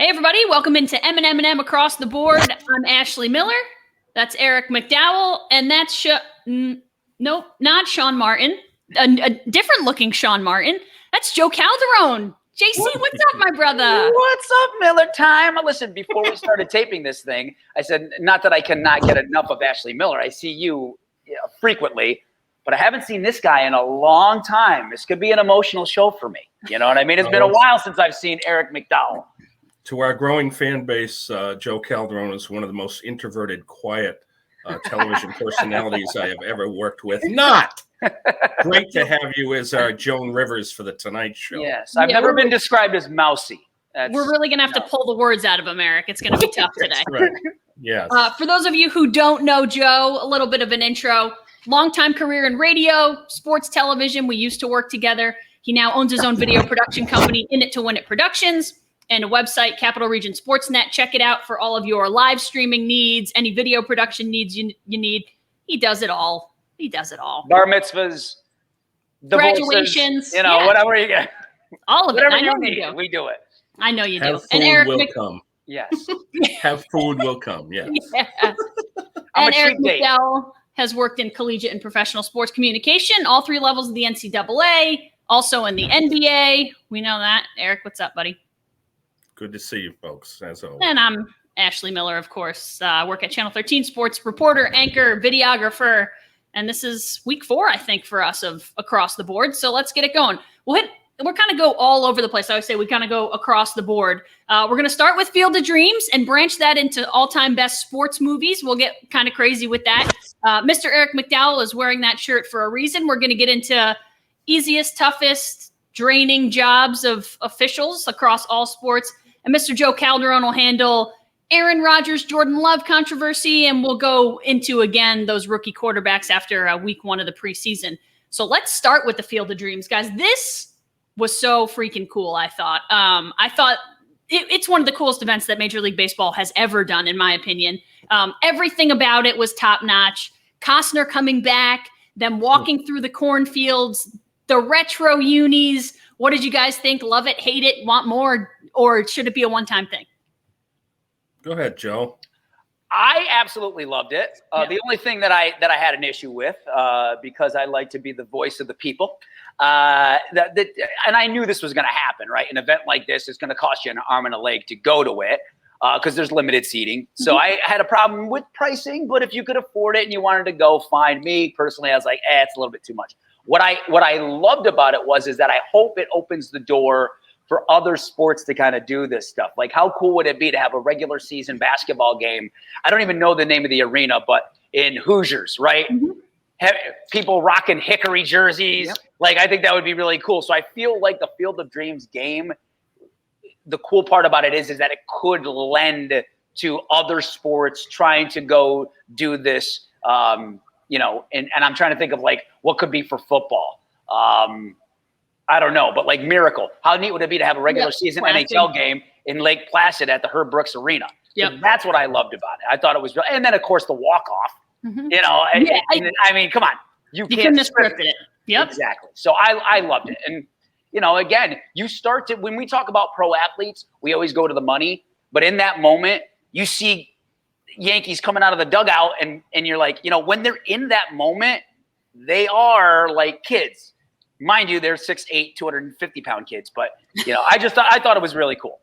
Hey, everybody. Welcome into M&M&M Across the Board. I'm Ashley Miller. That's Eric McDowell. And that's, nope, not Sean Martin. A different-looking Sean Martin. That's Joe Calderone. JC, what's up, my brother? What's up, Miller time? Listen, before we started taping this thing, I said, not that I cannot get enough of Ashley Miller. I see you frequently, but I haven't seen this guy in a long time. This could be an emotional show for me. You know what I mean? It's been a while since I've seen Eric McDowell. To our growing fan base, Joe Calderone is one of the most introverted, quiet television personalities I have ever worked with. Not great to have you as our Joan Rivers for the Tonight Show. Yes, I've never been described as mousy. We're really going to have to pull the words out of him, Eric. It's going to be tough today. Right. Yes. For those of you who don't know Joe, a little bit of an intro. Longtime career in radio, sports television. We used to work together. He now owns his own video production company, In It to Win It Productions, and a website, Capital Region Sportsnet. Check it out for all of your live streaming needs, any video production needs you need. He does it all. He does it all. Bar mitzvahs, graduations, whatever you get. All of whatever it. I know you need, you do. we do it. I know you Have do. food And Eric will come. Yes. Have food will come. Yes. Yeah. And Eric McDowell has worked in collegiate and professional sports communication, all three levels of the NCAA, also in the NBA. We know that. Eric, what's up, buddy? Good to see you folks, as always. And I'm Ashley Miller, of course. Work at Channel 13 sports reporter, anchor, videographer. And this is week 4, I think, for us of Across the Board. So let's get it going. We're kind of go all over the place. I always say we kind of go across the board. We're going to start with Field of Dreams and branch that into all-time best sports movies. We'll get kind of crazy with that. Mr. Eric McDowell is wearing that shirt for a reason. We're going to get into easiest, toughest, draining jobs of officials across all sports. And Mr. Joe Calderone will handle Aaron Rodgers, Jordan Love controversy, and we'll go into, again, those rookie quarterbacks after week 1 of the preseason. So let's start with the Field of Dreams, guys. This was so freaking cool, I thought. It's one of the coolest events that Major League Baseball has ever done, in my opinion. Everything about it was top-notch. Costner coming back, them walking through the cornfields, the retro unis. What did you guys think? Love it, hate it, want more, or should it be a one-time thing? Go ahead, Joe. I absolutely loved it. The only thing that I had an issue with, because I like to be the voice of the people, and I knew this was going to happen, right? An event like this is going to cost you an arm and a leg to go to it, because there's limited seating. So I had a problem with pricing, but if you could afford it and you wanted to go, fine. Me personally, I was like, it's a little bit too much. What I loved about it is that I hope it opens the door for other sports to kind of do this stuff. Like, how cool would it be to have a regular season basketball game? I don't even know the name of the arena, but in Hoosiers, right? Have people rocking Hickory jerseys. Yep. Like, I think that would be really cool. So I feel like the Field of Dreams game, the cool part about it is that it could lend to other sports trying to go do this, and I'm trying to think of like what could be for football. I don't know, but like Miracle. How neat would it be to have a regular season NHL game in Lake Placid at the Herb Brooks Arena? So that's what I loved about it. I thought it was real. And then, of course, the walk-off. I mean, come on. You can't script it. Yep. Exactly. So I loved it. And, again, you start to – when we talk about pro athletes, we always go to the money. But in that moment, you see Yankees coming out of the dugout, and you're like, when they're in that moment, they are like kids. Mind you, they're 6'8", 250-pound kids, but I thought it was really cool.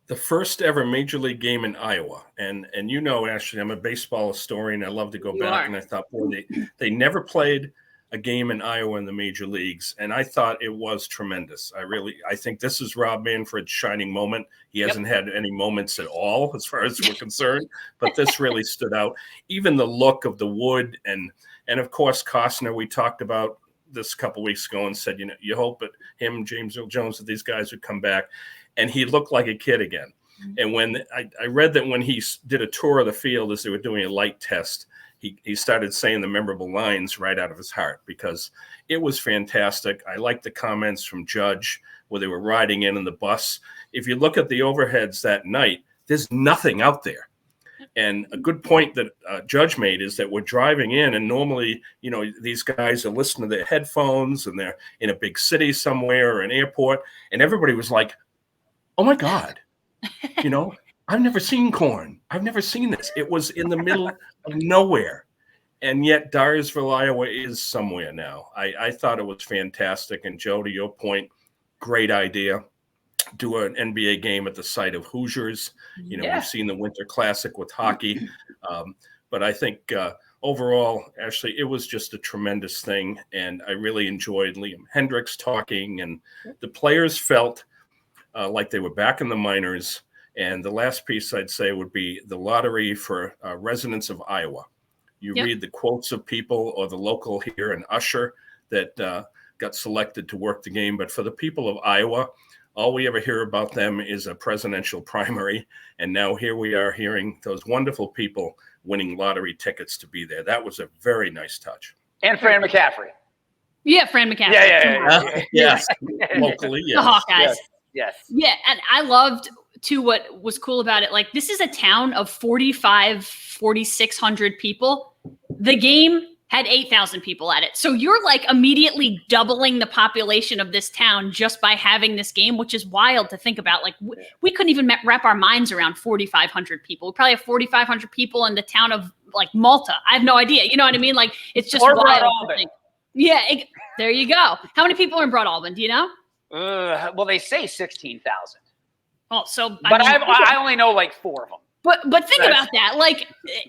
The first ever Major League game in Iowa, and Ashley, I'm a baseball historian. I love to go back, and I thought, boy, they never played a game in Iowa in the major leagues, and I thought it was tremendous. I think this is Rob Manfred's shining moment. He hasn't had any moments at all, as far as we're concerned, but this really stood out. Even the look of the wood, and of course Costner, we talked about this a couple weeks ago and said, you hope that him, James Earl Jones, that these guys would come back, and he looked like a kid again. And when I read that when he did a tour of the field as they were doing a light test, he started saying the memorable lines right out of his heart, because it was fantastic. I liked the comments from Judge where they were riding in the bus. If you look at the overheads that night, there's nothing out there. And a good point that Judge made is that we're driving in, and normally, these guys are listening to their headphones and they're in a big city somewhere or an airport, and everybody was like, oh my God, you know, I've never seen corn. I've never seen this. It was in the middle of nowhere. And yet Dyersville, Iowa is somewhere now. I thought it was fantastic. And Joe, to your point, great idea. Do an NBA game at the site of Hoosiers. You know, we've seen the Winter Classic with hockey. But I think overall, Ashley, it was just a tremendous thing. And I really enjoyed Liam Hendricks talking. And the players felt like they were back in the minors. And the last piece I'd say would be the lottery for residents of Iowa. You read the quotes of people or the local here in Usher that got selected to work the game. But for the people of Iowa, all we ever hear about them is a presidential primary. And now here we are hearing those wonderful people winning lottery tickets to be there. That was a very nice touch. And Fran McCaffrey. Yeah, Fran McCaffrey. Yeah. Yes, locally, yes. The Hawkeyes. Yes. Yeah, and I loved too what was cool about it. Like, this is a town of 4,600 people. The game had 8,000 people at it. So you're like immediately doubling the population of this town just by having this game, which is wild to think about. Like, we couldn't even wrap our minds around 4,500 people. We probably have 4,500 people in the town of like Malta. I have no idea. You know what I mean? Like, it's just or wild. Yeah, there you go. How many people are in Broad Albin? Do you know? Well, they say 16,000. Oh, so I only know like 4 of them. But think about that. Like,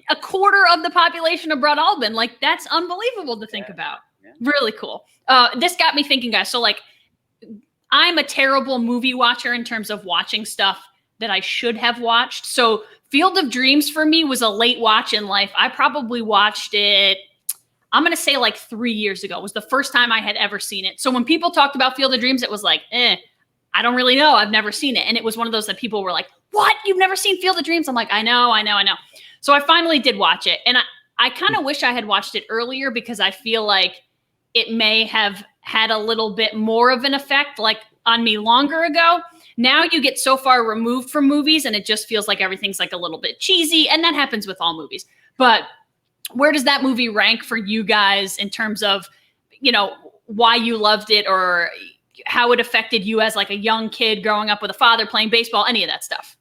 a quarter of the population of Broad Albin. Like, that's unbelievable to think about. Yeah. Really cool. This got me thinking, guys. So, like, I'm a terrible movie watcher in terms of watching stuff that I should have watched. So Field of Dreams for me was a late watch in life. I probably watched it, I'm going to say like 3 years ago. It was the first time I had ever seen it. So when people talked about Field of Dreams, it was like, I don't really know. I've never seen it. And it was one of those that people were like, what? You've never seen Field of Dreams? I'm like, I know. So I finally did watch it. And I kind of wish I had watched it earlier because I feel like it may have had a little bit more of an effect like on me longer ago. Now you get so far removed from movies and it just feels like everything's like a little bit cheesy. And that happens with all movies. But where does that movie rank for you guys in terms of, you know, why you loved it or how it affected you as like a young kid growing up with a father playing baseball, any of that stuff?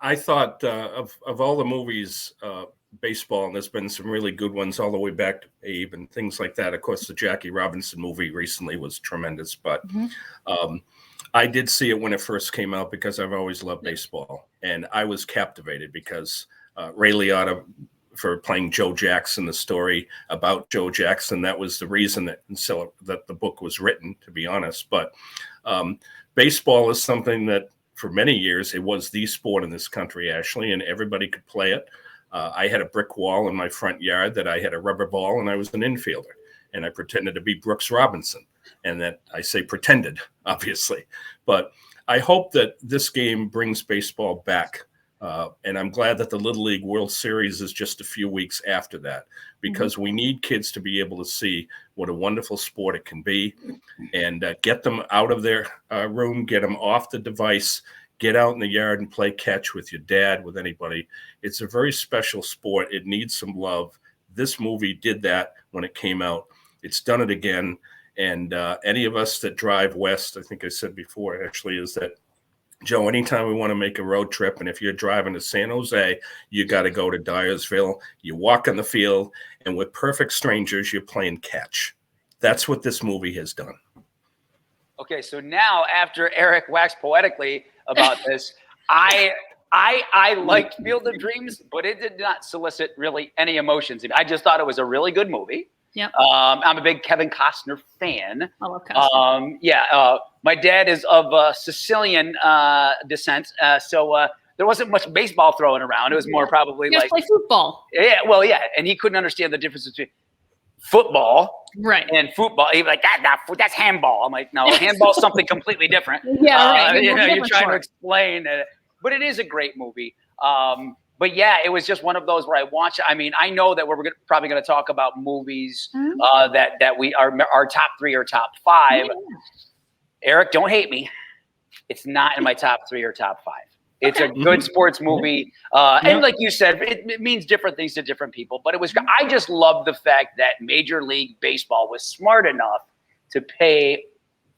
I thought of all the movies, baseball, and there's been some really good ones all the way back to Abe and things like that. Of course, the Jackie Robinson movie recently was tremendous, but I did see it when it first came out because I've always loved baseball, and I was captivated because Ray Liotta, for playing Joe Jackson, the story about Joe Jackson, that was the reason that the book was written, to be honest. But baseball is something that for many years, it was the sport in this country, Ashley, and everybody could play it. I had a brick wall in my front yard that I had a rubber ball, and I was an infielder, and I pretended to be Brooks Robinson. And that I say pretended, obviously. But I hope that this game brings baseball back. And I'm glad that the Little League World Series is just a few weeks after that, because we need kids to be able to see what a wonderful sport it can be and get them out of their room, get them off the device, get out in the yard and play catch with your dad, with anybody. It's a very special sport. It needs some love. This movie did that when it came out. It's done it again. And any of us that drive west, I think I said before, actually, is that, Joe, anytime we want to make a road trip, and if you're driving to San Jose, you got to go to Dyersville. You walk on the field, and with perfect strangers, you're playing catch. That's what this movie has done. Okay, so now after Eric waxed poetically about this, I liked Field of Dreams, but it did not solicit really any emotions. I just thought it was a really good movie. Yep. I'm a big Kevin Costner fan. I love Costner. My dad is of Sicilian descent, so there wasn't much baseball throwing around. It was more probably like play football. Yeah, well, yeah, and he couldn't understand the difference between football and football. He was like, that's handball. I'm like, no, handball's something completely different. Yeah, right. You're trying to explain it, but it is a great movie. But yeah, it was just one of those where I watch. I mean, I know that we're probably going to talk about movies that we are our top 3 or top 5. Yeah. Eric, don't hate me. It's not in my top 3 or top 5. It's a good sports movie, and like you said, it means different things to different people. But it was. I just love the fact that Major League Baseball was smart enough to pay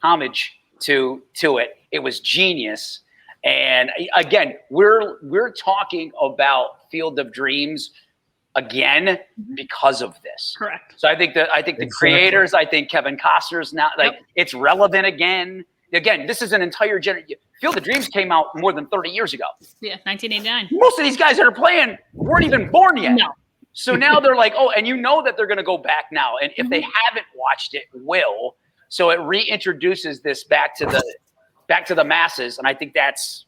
homage to it. It was genius. And again, we're talking about Field of Dreams again because of this. Correct. So I think the creators, I think Kevin Costner's now it's relevant again. Again, this is an entire generation. Field of Dreams came out more than 30 years ago. Yeah, 1989. Most of these guys that are playing weren't even born yet. No. So now they're like, oh, and you know that they're going to go back now. And if they haven't watched it, will. So it reintroduces this back to the masses. And I think that's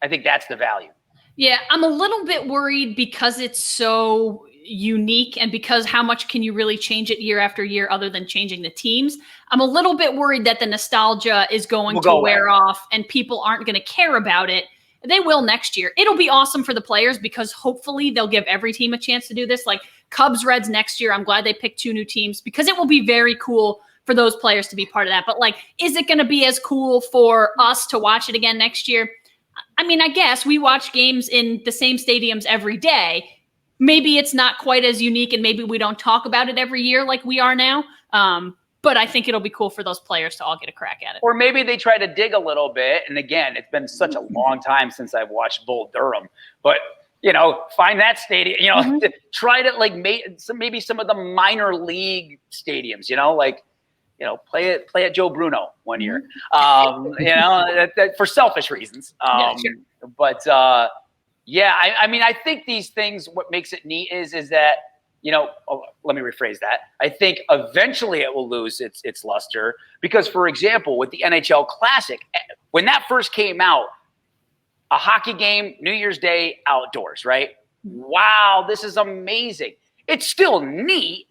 the value. Yeah, I'm a little bit worried because it's so unique and because how much can you really change it year after year other than changing the teams. I'm a little bit worried that the nostalgia is going to wear off and people aren't going to care about it. They will next year. It'll be awesome for the players because hopefully they'll give every team a chance to do this. Like Cubs, Reds next year. I'm glad they picked 2 new teams because it will be very cool for those players to be part of that. But like, is it going to be as cool for us to watch it again next year? I mean, I guess we watch games in the same stadiums every day. Maybe it's not quite as unique and maybe we don't talk about it every year like we are now. But I think it'll be cool for those players to all get a crack at it. Or maybe they try to dig a little bit. And again, it's been such a long time since I've watched Bull Durham. But, find that stadium, try to like maybe some of the minor league stadiums, play at Joe Bruno one year, for selfish reasons. But I mean, I think these things, what makes it neat is that, let me rephrase that. I think eventually it will lose its luster because, for example, with the NHL Classic, when that first came out, a hockey game, New Year's Day, outdoors, right? Wow, this is amazing. It's still neat,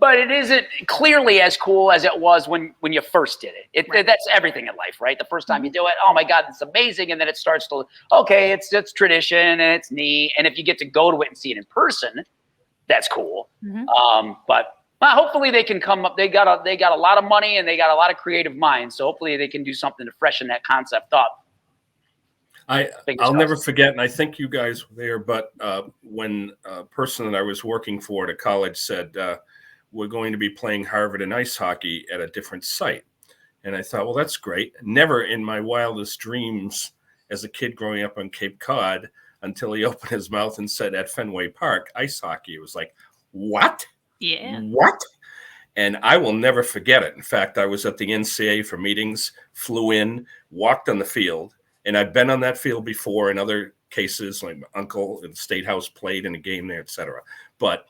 but it isn't clearly as cool as it was when you first did it. That's everything in life, right? The first time you do it, oh my God, it's amazing. And then it starts to, okay, it's tradition and it's neat. And if you get to go to it and see it in person, that's cool. But hopefully they can come up. They got a lot of money and they got a lot of creative minds. So hopefully they can do something to freshen that concept up. I'll never forget, and I think you guys were there, but when a person that I was working for at a college said, we're going to be playing Harvard and ice hockey at a different site. And I thought, well, that's great. Never in my wildest dreams as a kid growing up on Cape Cod until he opened his mouth and said at Fenway Park, ice hockey. It was like, what? Yeah. What? And I will never forget it. In fact, I was at the NCAA for meetings, flew in, walked on the field. And I've been on that field before in other cases, like my uncle in the State House played in a game there, et cetera. But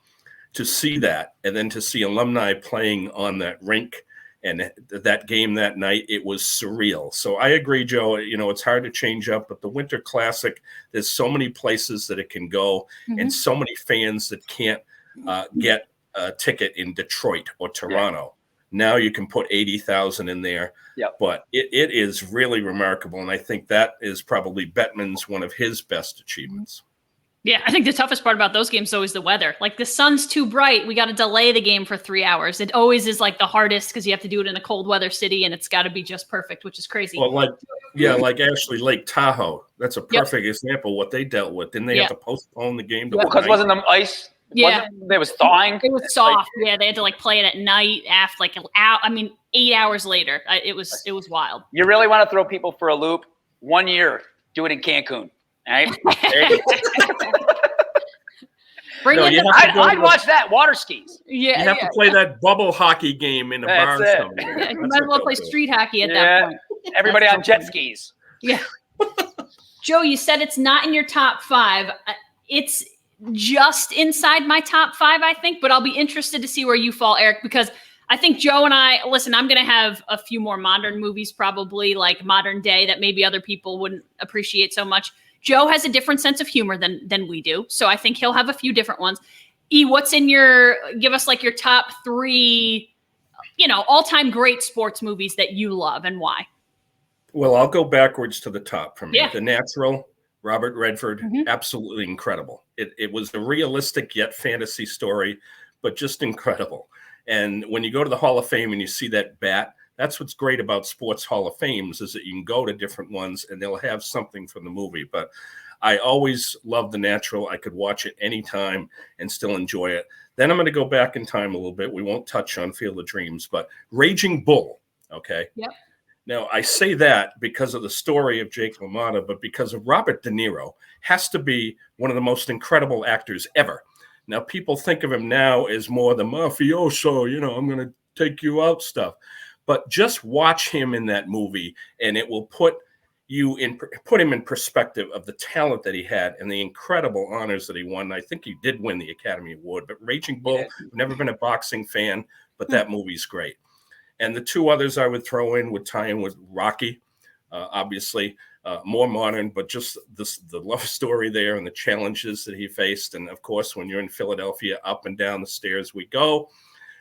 to see that and then to see alumni playing on that rink and that game that night, it was surreal. So I agree, Joe, it's hard to change up, but the Winter Classic, there's so many places that it can go and so many fans that can't get a ticket in Detroit or Toronto. Now you can put 80,000 in there, but it is really remarkable. And I think that is probably Bettman's one of his best achievements. Yeah, I think the toughest part about those games is always the weather. Like the sun's too bright. We got to delay the game for 3 hours. It always is like the hardest because you have to do it in a cold weather city and it's got to be just perfect, which is crazy. Well, like actually Lake Tahoe. That's a perfect example of what they dealt with. Didn't they have to postpone the game to because wasn't the ice? Yeah, it was thawing. It was soft. They had to play it at night after 8 hours later. It was wild. You really want to throw people for a loop? 1 year, do it in Cancun. All right. I'd watch that water skis. Yeah, you have to play that bubble hockey game in a bar somewhere. You might as well play street hockey at that point. Everybody on jet skis. Yeah. Joe, you said it's not in your top 5. It's just inside my top 5, I think, but I'll be interested to see where you fall, Eric, because I think Joe and I'm going to have a few more modern movies, probably like modern day that maybe other people wouldn't appreciate so much. Joe has a different sense of humor than we do. So I think he'll have a few different ones. What's in give us like your top 3, all-time great sports movies that you love and why? Well, I'll go backwards to the top for me. Yeah. The Natural, Robert Redford, absolutely incredible. It was a realistic yet fantasy story, but just incredible. And when you go to the Hall of Fame and you see that bat, that's what's great about sports Hall of Fames is that you can go to different ones and they'll have something from the movie. But I always loved The Natural. I could watch it anytime and still enjoy it. Then I'm going to go back in time a little bit. We won't touch on Field of Dreams, but Raging Bull. Okay. Yep. Now, I say that because of the story of Jake LaMotta, but because of Robert De Niro has to be one of the most incredible actors ever. Now, people think of him now as more the mafioso, I'm going to take you out stuff. But just watch him in that movie, and it will put him in perspective of the talent that he had and the incredible honors that he won. I think he did win the Academy Award, but Raging Bull, I've never been a boxing fan, but that movie's great. And the two others I would throw in would tie in with Rocky, obviously, more modern, but just the love story there and the challenges that he faced. And of course, when you're in Philadelphia, up and down the stairs we go.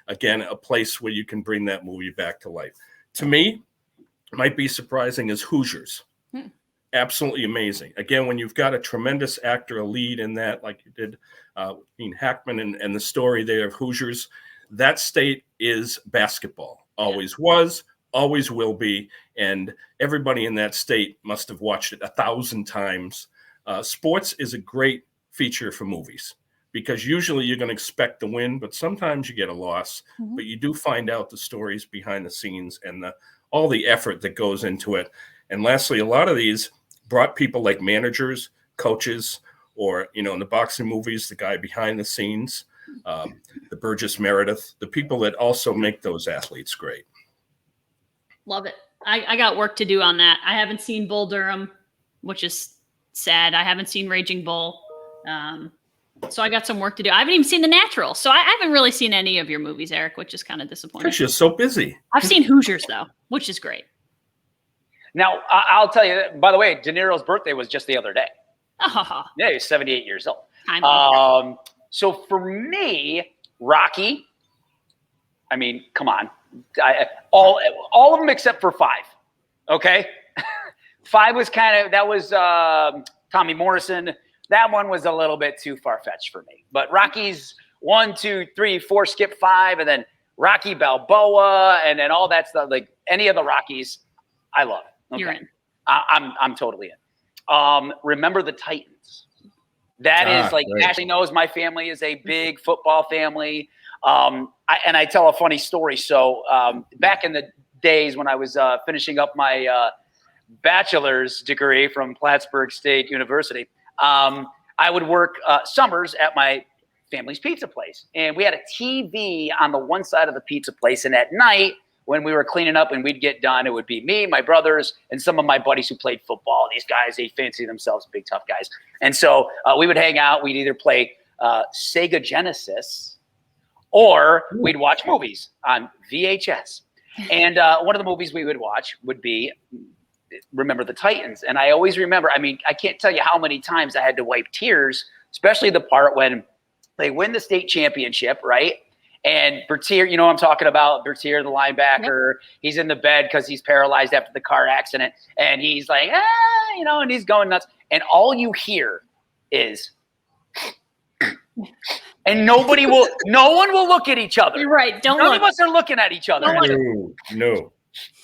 Again, a place where you can bring that movie back to life. To me, might be surprising is Hoosiers. Absolutely amazing. Again, when you've got a tremendous actor, a lead in that, like you did, Gene Hackman and the story there of Hoosiers, that state is basketball. Always was, always will be, and everybody in that state must have watched it 1,000 times. Sports is a great feature for movies because usually you're going to expect the win, but sometimes you get a loss. But you do find out the stories behind the scenes and all the effort that goes into it. And lastly, a lot of these brought people like managers, coaches, or, in the boxing movies, the guy behind the scenes, the Burgess Meredith, the people that also make those athletes great. Love it. I got work to do on that. I haven't seen Bull Durham, which is sad. I haven't seen Raging Bull. So I got some work to do. I haven't even seen The Natural. So I haven't really seen any of your movies, Eric, which is kind of disappointing. Because you're so busy. I've seen Hoosiers, though, which is great. Now, I'll tell you, by the way, De Niro's birthday was just the other day. Oh. Yeah, he's 78 years old. So for me, Rocky, I mean, come on. All of them except for 5. Okay? 5 was that was Tommy Morrison. That one was a little bit too far-fetched for me. But Rocky's 1, 2, 3, 4, skip 5, and then Rocky Balboa, and then all that stuff. Like any of the Rockies, I love. Okay. You're in. I'm totally in. Remember the Titans. That is like great. Ashley knows my family is a big football family. I tell a funny story. So back in the days when I was finishing up my bachelor's degree from Plattsburgh State University, I would work summers at my family's pizza place. And we had a TV on the one side of the pizza place. And at night, when we were cleaning up and we'd get done, it would be me, my brothers, and some of my buddies who played football. These guys, they fancy themselves big, tough guys. And so we would hang out. We'd either play Sega Genesis or we'd watch movies on VHS. And one of the movies we would watch would be Remember the Titans. And I always remember, I mean, I can't tell you how many times I had to wipe tears, especially the part when they win the state championship, right? And Bertier, you know what I'm talking about? Bertier, the linebacker, yep. He's in the bed because he's paralyzed after the car accident. And he's like, and he's going nuts. And all you hear is, and no one will look at each other. You're right. None of us are looking at each other. No.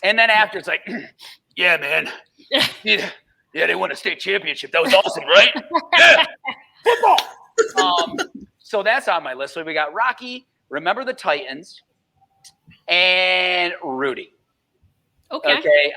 And then after it's like, yeah, man. Yeah, they won a state championship. That was awesome, right? Yeah. Football. So that's on my list. So we got Rocky, Remember the Titans, and Rudy. Okay.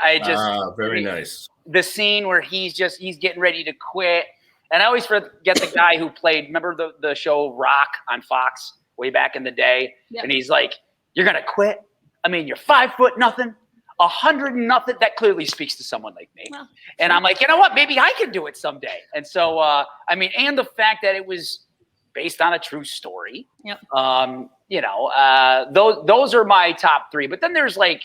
Very nice. The scene where he's getting ready to quit. And I always forget the guy who played, remember the show Rock on Fox way back in the day? Yep. And he's like, you're going to quit? I mean, you're 5 foot nothing, 100 and nothing. That clearly speaks to someone like me. Well, and I'm like, you know what? Maybe I can do it someday. And so, and the fact that it was based on a true story. Yep. Those are my top 3. But then there's like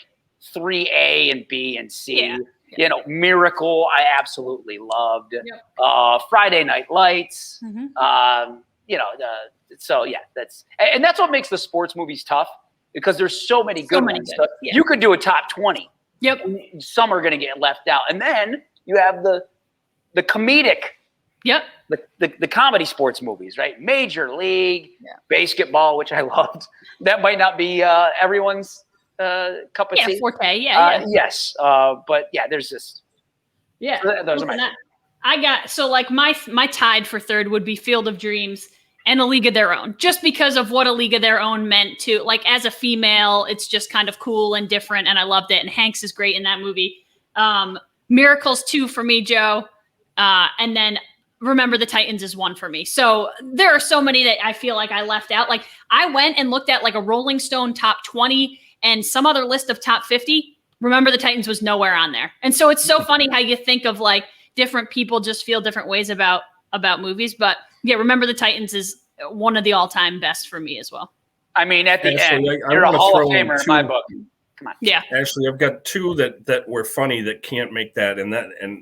3A and B and C. Yeah. You know, Miracle, I absolutely loved. Yep. Friday Night Lights. Mm-hmm. That's what makes the sports movies tough because there's so many good ones. Yeah. You could do a top 20. Yep. Some are going to get left out, and then you have the comedic. Yep. The comedy sports movies, right? Major League, Basketball, which I loved. That might not be everyone's cup of tea. Forte, yeah. Yes. But yeah, there's this. Yeah. Those are my. I got, so like my tied for third would be Field of Dreams. and A League of Their Own, just because of what A League of Their Own meant to, like, as a female, it's just kind of cool and different, and I loved it. And Hanks is great in that movie. Miracles 2 for me, Joe. And then Remember the Titans is 1 for me. So there are so many that I feel like I left out. Like, I went and looked at like a Rolling Stone top 20 and some other list of top 50. Remember the Titans was nowhere on there. And so it's so funny how you think of like different people just feel different ways about movies. But yeah, Remember the Titans is one of the all-time best for me as well. I mean, at the Actually, end, I you're a wanna Hall throw of in Famer in two- my book. Come on. Yeah. Actually, I've got 2 that were funny that can't make that, and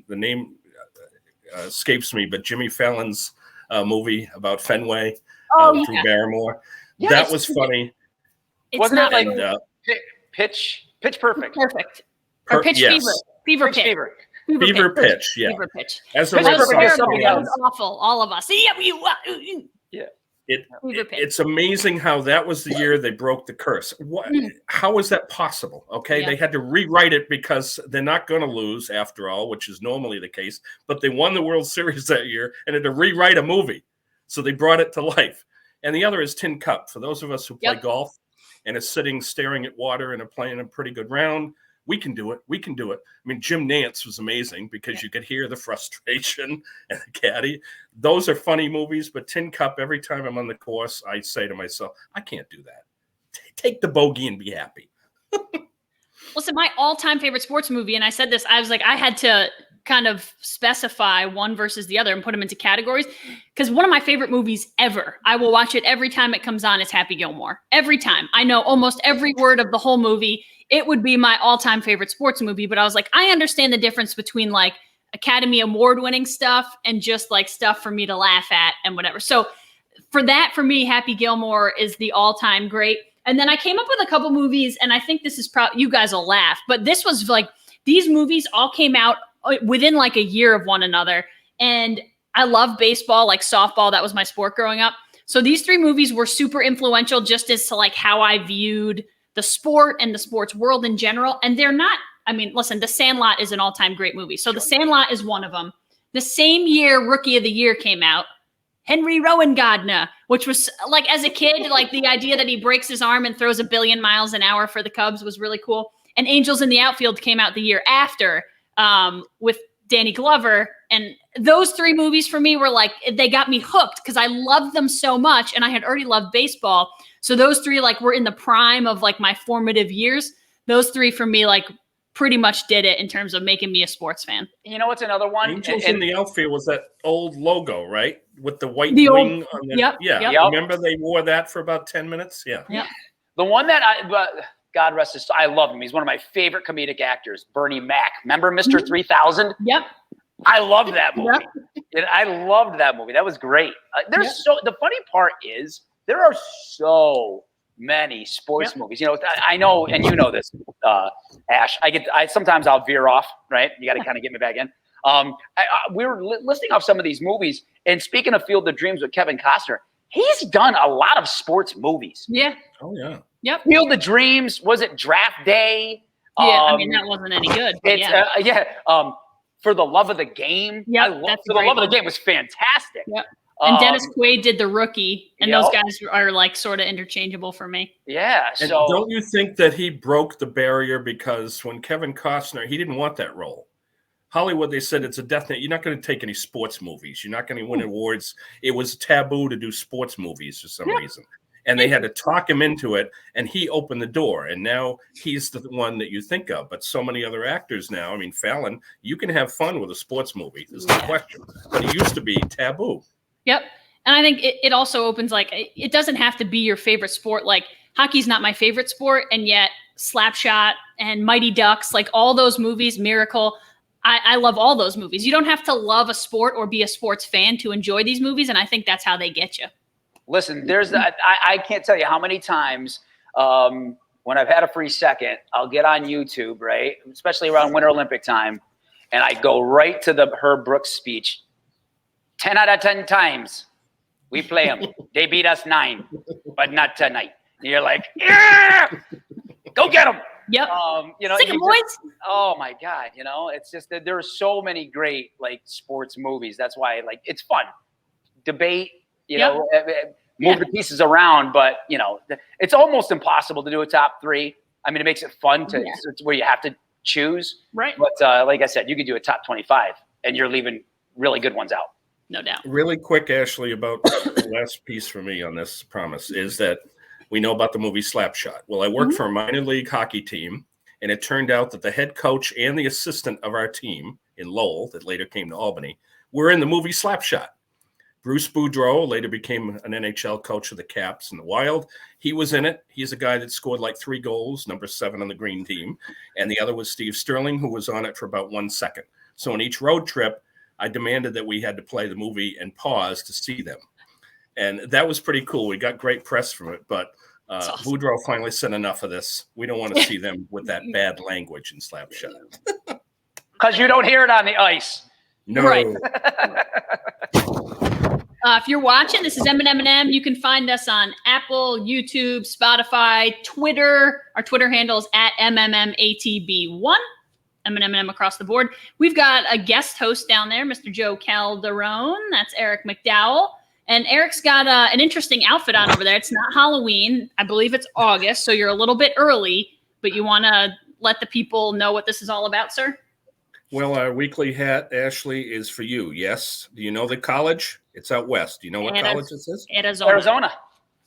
the name escapes me. But Jimmy Fallon's movie about Fenway, Drew Barrymore, Yes. that was funny. Wasn't it like And, Pitch Perfect? Perfect. Or Pitch yes. Fever. Fever Pitch Pitch. Fever. Fever Pitch, yeah. Fever Pitch. As a Pitch That was Perfect is response, something terrible. That else. was awful. All of us. Fever Pitch. it's amazing how that was the year they broke the curse. How is that possible? Okay, Yeah. they had to rewrite it because they're not going to lose after all, which is normally the case. But they won the World Series that year and had to rewrite a movie, so they brought it to life. And the other is Tin Cup. For those of us who play golf and are sitting staring at water and are playing a pretty good round, we can do it. We can do it. I mean, Jim Nantz was amazing because you could hear the frustration and the caddy. Those are funny movies, but Tin Cup, every time I'm on the course, I say to myself, I can't do that. Take the bogey and be happy. Listen, my all-time favorite sports movie, and I said this, I was like, I had to kind of specify one versus the other and put them into categories, because one of my favorite movies ever, I will watch it every time it comes on, is Happy Gilmore. Every time. I know almost every word of the whole movie. It would be my all-time favorite sports movie, but I was like, I understand the difference between like Academy Award winning stuff and just like stuff for me to laugh at and whatever. So for me, Happy Gilmore is the all-time great. And then I came up with a couple movies, and I think this is probably, you guys will laugh, but this was like, these movies all came out within like a year of one another. And I love baseball, like softball. That was my sport growing up. So these 3 movies were super influential just as to like how I viewed the sport and the sports world in general. And they're not, I mean, listen, The Sandlot is an all-time great movie. So The Sandlot is one of them. The same year Rookie of the Year came out, Henry Rowan Gardner, which was like, as a kid, like the idea that he breaks his arm and throws 1 billion miles an hour for the Cubs was really cool. And Angels in the Outfield came out the year after, with Danny Glover. And those 3 movies for me were like, they got me hooked because I loved them so much. And I had already loved baseball. So those 3 like were in the prime of like my formative years. Those 3 for me, like pretty much did it in terms of making me a sports fan. You know what's another one? Angels in the Outfield was that old logo, right? With the white The wing old- on the, yep, yeah. yep. Remember they wore that for about 10 minutes? Yeah. Yep. The one that God rest his soul, I love him. He's one of my favorite comedic actors, Bernie Mac. Remember Mr. 3000? Yep. I loved that movie. And I loved that movie. That was great. The funny part is there are so many sports movies. You know, I know, and you know this, Ash. Sometimes I'll veer off, right? You got to kind of get me back in. We were listing off some of these movies, and speaking of Field of Dreams with Kevin Costner, he's done a lot of sports movies. Yeah. Oh, yeah. Yep. Field of Dreams, was it Draft Day? Yeah. I mean, that wasn't any good. But It's For the Love of the Game. Yep, For the Love of the Game was fantastic. Yep. And Dennis Quaid did The Rookie, and Yep. those guys are like sort of interchangeable for me. Yeah. And So don't you think that he broke the barrier because when Kevin Costner, he didn't want that role. Hollywood, they said it's a death knell. You're not going to take any sports movies. You're not going to win awards. It was taboo to do sports movies for some reason. And they had to talk him into it, and he opened the door. And now he's the one that you think of. But so many other actors now, I mean, Fallon, you can have fun with a sports movie. There's no question. But it used to be taboo. Yep. And I think it also opens, like, it doesn't have to be your favorite sport. Like, hockey's not my favorite sport, and yet Slapshot and Mighty Ducks, like all those movies, Miracle, I love all those movies. You don't have to love a sport or be a sports fan to enjoy these movies, and I think that's how they get you. listen, there's that. I can't tell you how many times when I've had a free second, I'll get on YouTube, right, especially around Winter Olympic time, and I go right to the Herb Brooks speech. 10 out of 10 times we play them. They beat us 9, but not tonight. And you're like, yeah, go get them. Yep. You know, Sick of boys. oh my God, you know, it's just that there are so many great like sports movies. That's why like it's fun. Debate, You know, move the pieces around, but you know, it's almost impossible to do a top 3. I mean, it makes it fun to it's where you have to choose. Right. But like I said, you could do a top 25 and you're leaving really good ones out. No doubt. Really quick, Ashley, about the last piece for me on this promise is that we know about the movie Slapshot. Well, I worked for a minor league hockey team, and it turned out that the head coach and the assistant of our team in Lowell, that later came to Albany, were in the movie Slapshot. Bruce Boudreau later became an NHL coach of the Caps and the Wild. He was in it. He's a guy that scored like 3 goals, number 7 on the green team. And the other was Steve Sterling, who was on it for about 1 second. So on each road trip, I demanded that we had to play the movie and pause to see them. And that was pretty cool. We got great press from it. But awesome. Boudreau finally said enough of this. We don't want to see them with that bad language in Slapshot. Because you don't hear it on the ice. No. Right. If you're watching, this is M&M&M. You can find us on Apple, YouTube, Spotify, Twitter. Our Twitter handle is at MMMATB1. M&M&M across the board. We've got a guest host down there, Mr. Joe Calderone. That's Eric McDowell. And Eric's got an interesting outfit on over there. It's not Halloween. I believe it's August, so you're a little bit early. But you want to let the people know what this is all about, sir? Well, our weekly hat, Ashley, is for you. Yes. Do you know the college? It's out west. Do you know what college this is? Arizona.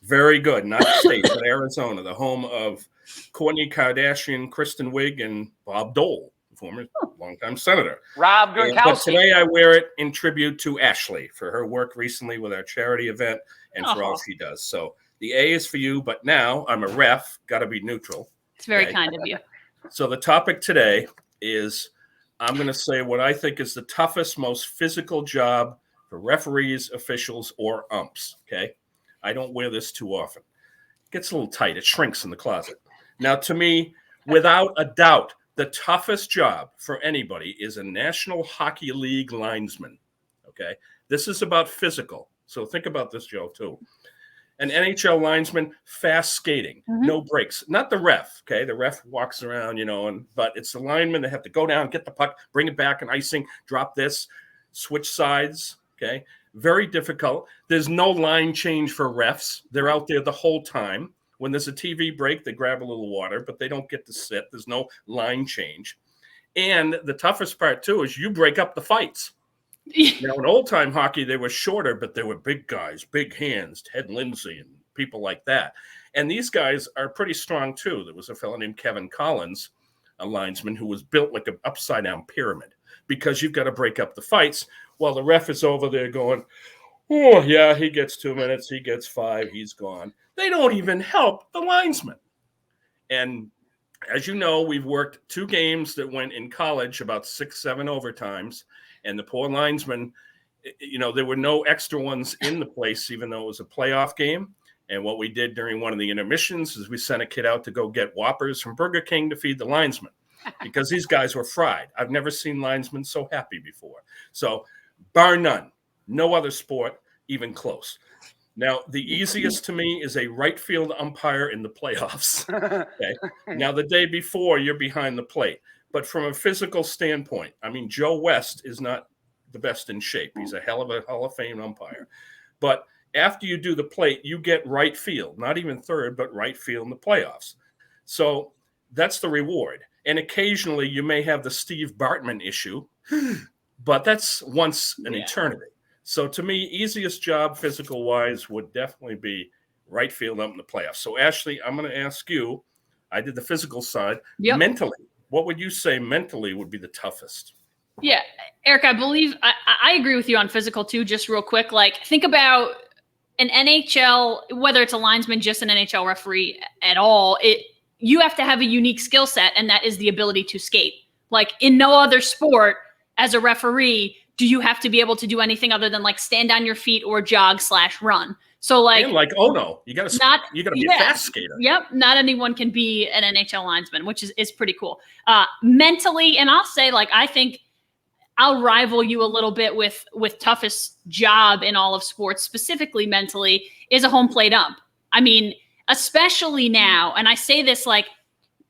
Very good. Not the state, but Arizona, the home of Kourtney Kardashian, Kristen Wiig, and Bob Dole, former longtime senator. Rob Gronkowski. But today I wear it in tribute to Ashley for her work recently with our charity event and for all she does. So the A is for you, but now I'm a ref. Got to be neutral. It's very kind of you. So the topic today is I'm going to say what I think is the toughest, most physical job for referees, officials, or umps, okay? I don't wear this too often. It gets a little tight. It shrinks in the closet. Now, to me, without a doubt, the toughest job for anybody is a National Hockey League linesman, okay? This is about physical. So think about this, Joe, too. An NHL linesman, fast skating, no breaks. Not the ref, okay? The ref walks around, you know, but it's the linemen that have to go down, get the puck, bring it back in icing, drop this, switch sides, okay? Very difficult. There's no line change for refs. They're out there the whole time. When there's a TV break, they grab a little water, but they don't get to sit. There's no line change. And the toughest part, too, is you break up the fights. Now, in old-time hockey, they were shorter, but they were big guys, big hands, Ted Lindsay and people like that. And these guys are pretty strong, too. There was a fellow named Kevin Collins, a linesman, who was built like an upside-down pyramid because you've got to break up the fights while the ref is over there going, oh, yeah, he gets 2 minutes, he gets 5, he's gone. They don't even help the linesman. And as you know, we've worked 2 games that went in college, about 6-7 overtimes. And the poor linesman, you know, there were no extra ones in the place, even though it was a playoff game. And what we did during one of the intermissions is we sent a kid out to go get Whoppers from Burger King to feed the linesman because these guys were fried. I've never seen linesmen so happy before. So bar none, no other sport even close. Now, the easiest to me is a right field umpire in the playoffs. Okay. Now, the day before, you're behind the plate. But from a physical standpoint, I mean, Joe West is not the best in shape. He's a hell of a Hall of Fame umpire. But after you do the plate, you get right field, not even third, but right field in the playoffs. So that's the reward. And occasionally you may have the Steve Bartman issue, but that's once an eternity. So to me, easiest job physical-wise would definitely be right field up in the playoffs. So, Ashley, I'm going to ask you, I did the physical side. Mentally, what would you say mentally would be the toughest? Yeah, Eric, I believe I agree with you on physical too. Just real quick, like think about an NHL, whether it's a linesman, just an NHL referee at all. You have to have a unique skill set, and that is the ability to skate. Like in no other sport, as a referee, do you have to be able to do anything other than like stand on your feet or jog/run? So like, and like, oh no, you got to be a fast skater. Yep. Not anyone can be an NHL linesman, which is pretty cool. Mentally, and I'll say like, I think I'll rival you a little bit with toughest job in all of sports, specifically mentally, is a home plate ump. I mean, especially now, and I say this like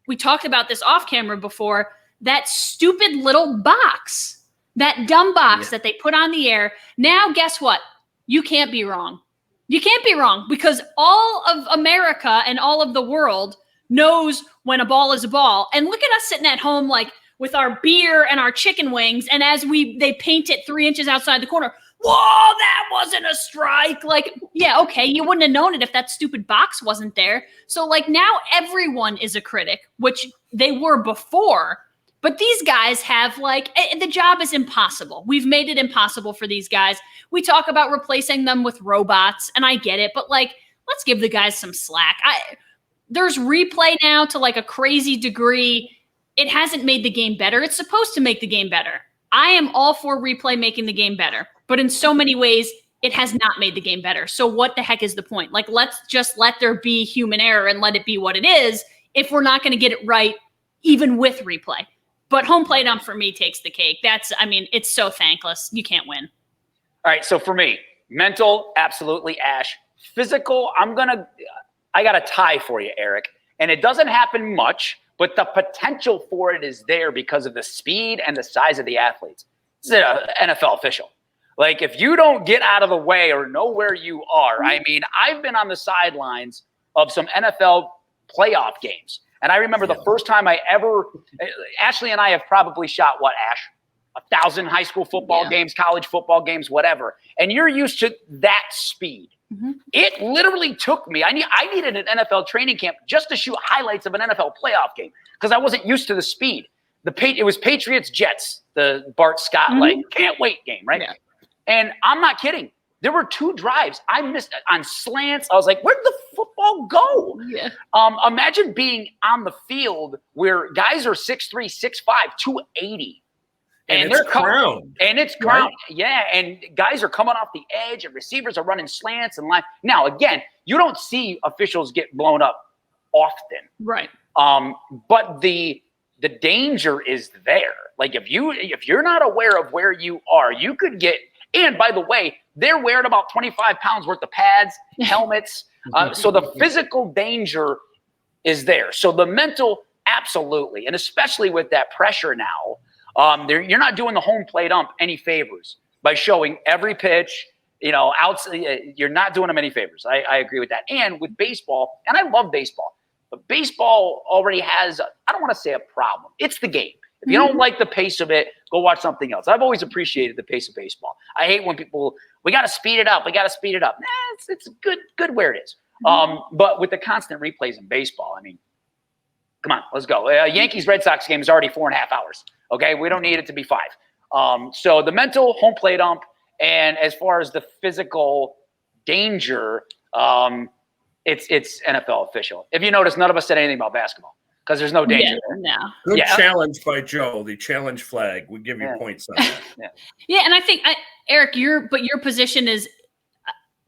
we talked about this off camera before, that stupid little box, that dumb box that they put on the air. Now, guess what? You can't be wrong. You can't be wrong because all of America and all of the world knows when a ball is a ball. And look at us sitting at home like with our beer and our chicken wings. And as they paint it 3 inches outside the corner, whoa, that wasn't a strike. Like, yeah, okay, you wouldn't have known it if that stupid box wasn't there. So like now everyone is a critic, which they were before. But these guys have like, the job is impossible. We've made it impossible for these guys. We talk about replacing them with robots, and I get it, but like, let's give the guys some slack. There's replay now to like a crazy degree. It hasn't made the game better. It's supposed to make the game better. I am all for replay making the game better, but in so many ways, it has not made the game better. So what the heck is the point? Like, let's just let there be human error and let it be what it is if we're not going to get it right, even with replay. But home plate ump for me takes the cake. It's so thankless. You can't win. All right, so for me, mental, absolutely, Ash. Physical, I got a tie for you, Eric. And it doesn't happen much, but the potential for it is there because of the speed and the size of the athletes. This is an NFL official. Like, if you don't get out of the way or know where you are, I mean, I've been on the sidelines of some NFL playoff games. And I remember the first time Ashley and I have probably shot, what, Ash? 1,000 high school football games, college football games, whatever. And you're used to that speed. Mm-hmm. It literally took me, I needed an NFL training camp just to shoot highlights of an NFL playoff game because I wasn't used to the speed. It was Patriots-Jets, the Bart Scott, can't wait game, right? Yeah. And I'm not kidding. There were 2 drives I missed on slants. I was like, where'd the football go? Yeah. Imagine being on the field w'here guys are 6'3", 6'5", 280. And they're ground. And it's ground. Right? Yeah. And guys are coming off the edge and receivers are running slants and line. Now, again, you don't see officials get blown up often. Right. But the danger is there. Like if you're not aware of where you are, you could get. And by the way, they're wearing about 25 pounds worth of pads, helmets. So the physical danger is there. So the mental, absolutely. And especially with that pressure now, you're not doing the home plate ump any favors by showing every pitch, outside. You're not doing them any favors. I agree with that. And with baseball, and I love baseball, but baseball already has, I don't want to say a problem. It's the game. If you don't like the pace of it, go watch something else. I've always appreciated the pace of baseball. I hate when people, we got to speed it up. Nah, it's good where it is. But with the constant replays in baseball, I mean, come on, let's go. Yankees-Red Sox game is already 4.5 hours. Okay, we don't need it to be 5. So the mental, home plate ump, and as far as the physical danger, it's NFL official. If you notice, none of us said anything about basketball. Because there's no danger there. No. Good challenge by Joe. The challenge flag. We give you points on that. Yeah, and I think Eric, your position is,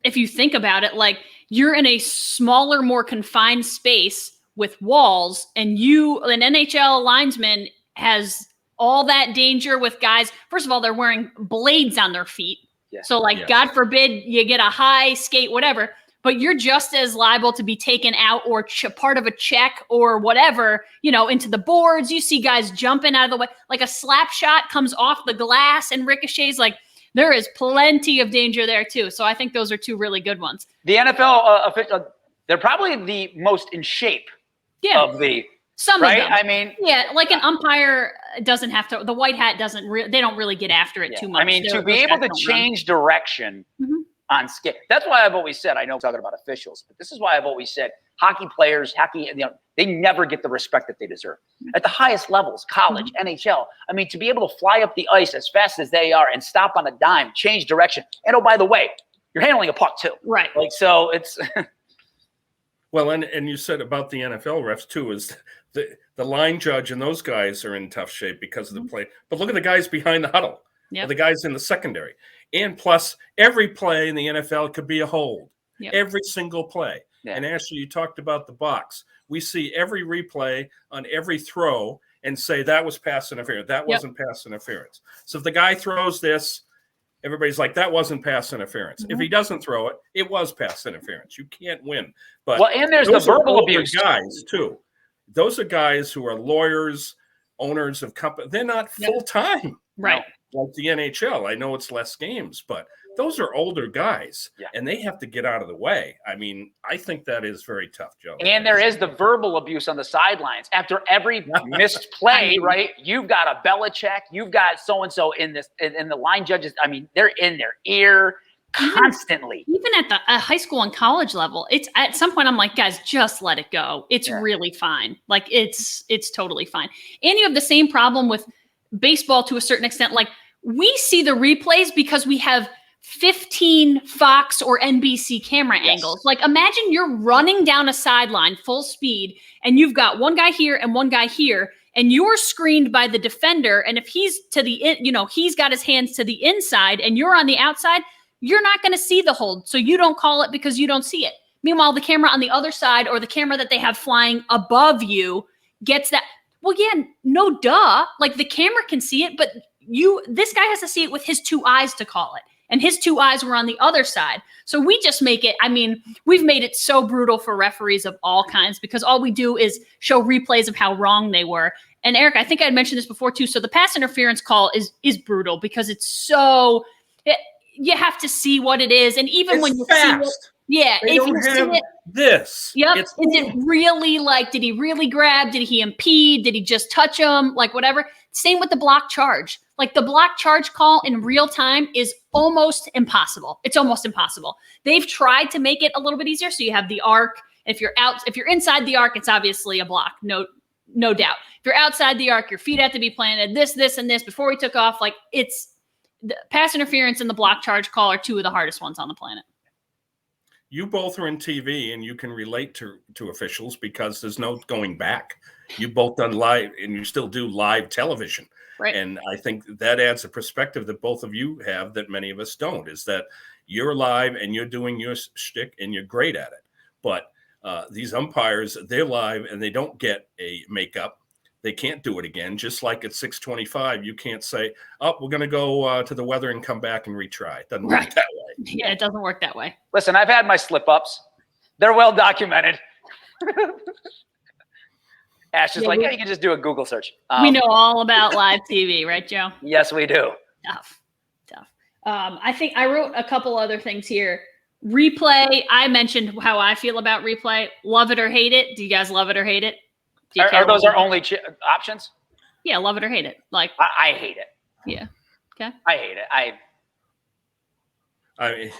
if you think about it, like you're in a smaller, more confined space with walls, and an NHL linesman has all that danger with guys. First of all, they're wearing blades on their feet. Yeah. So God forbid you get a high skate, whatever. But you're just as liable to be taken out or part of a check or whatever, into the boards. You see guys jumping out of the way. Like a slap shot comes off the glass and ricochets. Like there is plenty of danger there too. So I think those are 2 really good ones. The NFL official, they're probably the most in shape of the some right? of them. I mean, like an umpire doesn't have to. The white hat they don't really get after it too much. I mean, to be able to change direction. Mm-hmm. On skate. That's why I've always said, I know I'm talking about officials, but this is why I've always said hockey players, they never get the respect that they deserve. At the highest levels, college, NHL, I mean, to be able to fly up the ice as fast as they are and stop on a dime, change direction. And oh, by the way, you're handling a puck too. Right. Like, so it's. Well, and you said about the NFL refs too, is the line judge and those guys are in tough shape because of the play. But look at the guys behind the huddle, the guys in the secondary. And plus, every play in the NFL could be a hold. Yep. Every single play. Yeah. And Ashley, you talked about the box. We see every replay on every throw and say that was pass interference. That wasn't pass interference. So if the guy throws this, everybody's like, that wasn't pass interference. If he doesn't throw it, it was pass interference. You can't win. But and there's the verbal abuse guys too. Those are guys who are lawyers, owners of companies. They're not full time. Right. like the NHL. I know it's less games, but those are older guys, and they have to get out of the way. I mean, I think that is very tough, Joe. And there is the verbal abuse on the sidelines. After every missed play, right, you've got a Belichick, you've got so-and-so in the line judges. I mean, they're in their ear constantly. Even at the high school and college level, it's at some point I'm like, guys, just let it go. It's really fine. Like it's totally fine. And you have the same problem with baseball to a certain extent. Like we see the replays because we have 15 Fox or NBC camera angles. Like imagine you're running down a sideline full speed and you've got one guy here and one guy here and you're screened by the defender. And if he's to the he's got his hands to the inside and you're on the outside, you're not going to see the hold. So you don't call it because you don't see it. Meanwhile, the camera on the other side or the camera that they have flying above you gets that. Well, yeah, no duh. Like the camera can see it, but this guy has to see it with his two eyes to call it. And his two eyes were on the other side. So we just make it, I mean, we've made it so brutal for referees of all kinds because all we do is show replays of how wrong they were. And Eric, I think I had mentioned this before too. So the pass interference call is brutal because it's so, you have to see what it is. And even when you fast. see it, they if don't you have see it, this. Yep. Is it really like, did he really grab? Did he impede? Did he just touch him? Like whatever. Same with the block charge. Like the block charge call in real time is almost impossible. It's almost impossible. They've tried to make it a little bit easier. So you have the arc. If you're inside the arc, it's obviously a block. No doubt. If you're outside the arc, your feet have to be planted. This, and this before we took off. Like it's the pass interference and the block charge call are two of the hardest ones on the planet. You both are in TV and you can relate to officials because there's no going back. You both done live and you still do live television. Right. And I think that adds a perspective that both of you have that many of us don't, is that you're live and you're doing your shtick and you're great at it. But these umpires, they're live and they don't get a makeup. They can't do it again. Just like at 6:25, you can't say, oh, we're going to go to the weather and come back and retry. It doesn't work that way. Yeah, it doesn't work that way. Listen, I've had my slip-ups. They're well documented. Ash is you can just do a Google search. We know all about live TV, right, Joe? Yes, we do. Tough. I think I wrote a couple other things here. Replay. I mentioned how I feel about replay. Love it or hate it. Do you guys love it or hate it? Are those our only options? Yeah, love it or hate it. Like I hate it. Yeah. Okay. I hate it. I mean,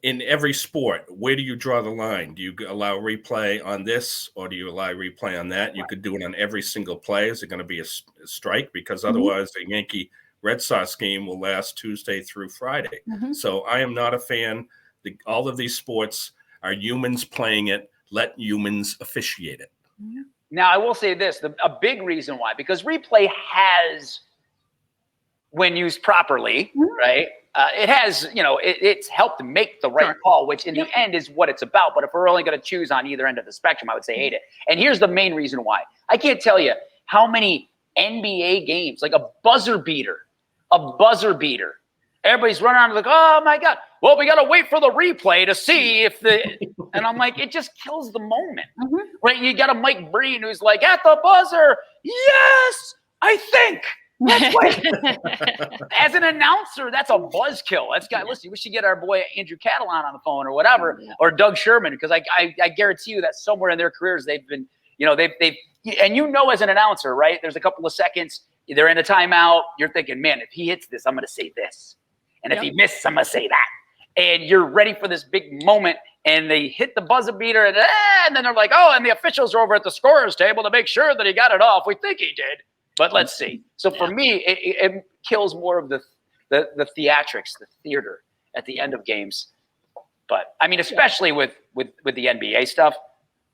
in every sport, where do you draw the line? Do you allow replay on this or do you allow replay on that? You could do it on every single play. Is it going to be a strike? Because otherwise the Yankee Red Sox game will last Tuesday through Friday. So I am not a fan. All of these sports are humans playing it. Let humans officiate it. Now, I will say this, a big reason why, because replay has, when used properly, right, it has, it's helped make the right call, which in the end is what it's about. But if we're only going to choose on either end of the spectrum, I would say hate it. And here's the main reason why. I can't tell you how many NBA games, like a buzzer beater. Everybody's running around like, oh, my God. Well, we got to wait for the replay to see if and I'm like, it just kills the moment. Right? You got a Mike Breen who's like, at the buzzer, yes, I think. That's why. As an announcer, that's a buzzkill. Listen, we should get our boy Andrew Catalan on the phone or whatever, or Doug Sherman, because I guarantee you that somewhere in their careers they've been, as an announcer, right? There's a couple of seconds, they're in a timeout. You're thinking, man, if he hits this, I'm going to say this. And if he misses, I'm going to say that. And you're ready for this big moment. And they hit the buzzer beater. And then they're like, oh, and the officials are over at the scorer's table to make sure that he got it off. We think he did. But let's see. So for me, it kills more of the theatrics, the theater at the end of games. But, I mean, especially with the NBA stuff,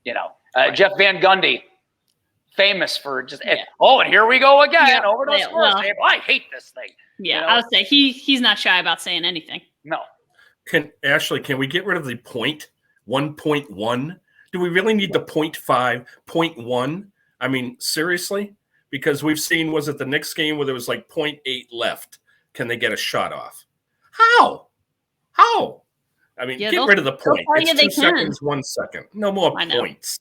Jeff Van Gundy. Famous for just and here we go again over the scorer's table. I hate this thing. Yeah, I would say he's not shy about saying anything. No. Ashley, can we get rid of the point 1.1? Do we really need the 0.5, 0.1? I mean, seriously? Because we've seen, was it the Knicks game where there was like 0.8 left? Can they get a shot off? How? I mean, get rid of the point. It's 2 seconds, 1 second. No more points.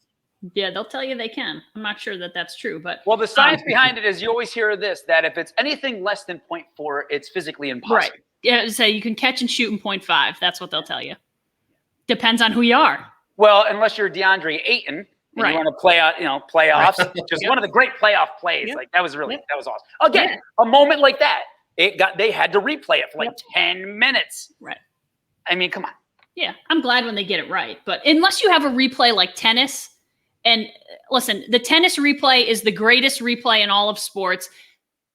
Yeah, they'll tell you they can. I'm not sure that that's true, but well, the science behind it is you always hear this, that if it's anything less than 0.4, it's physically impossible. Right. Yeah, so you can catch and shoot in 0.5. That's what they'll tell you. Depends on who you are. Well, unless you're DeAndre Ayton and you want to play out, playoffs, which is one of the great playoff plays. Like that was awesome. Again, a moment like that, they had to replay it for like 10 minutes. Right. I mean, come on. Yeah, I'm glad when they get it right. But unless you have a replay like tennis, and listen, the tennis replay is the greatest replay in all of sports.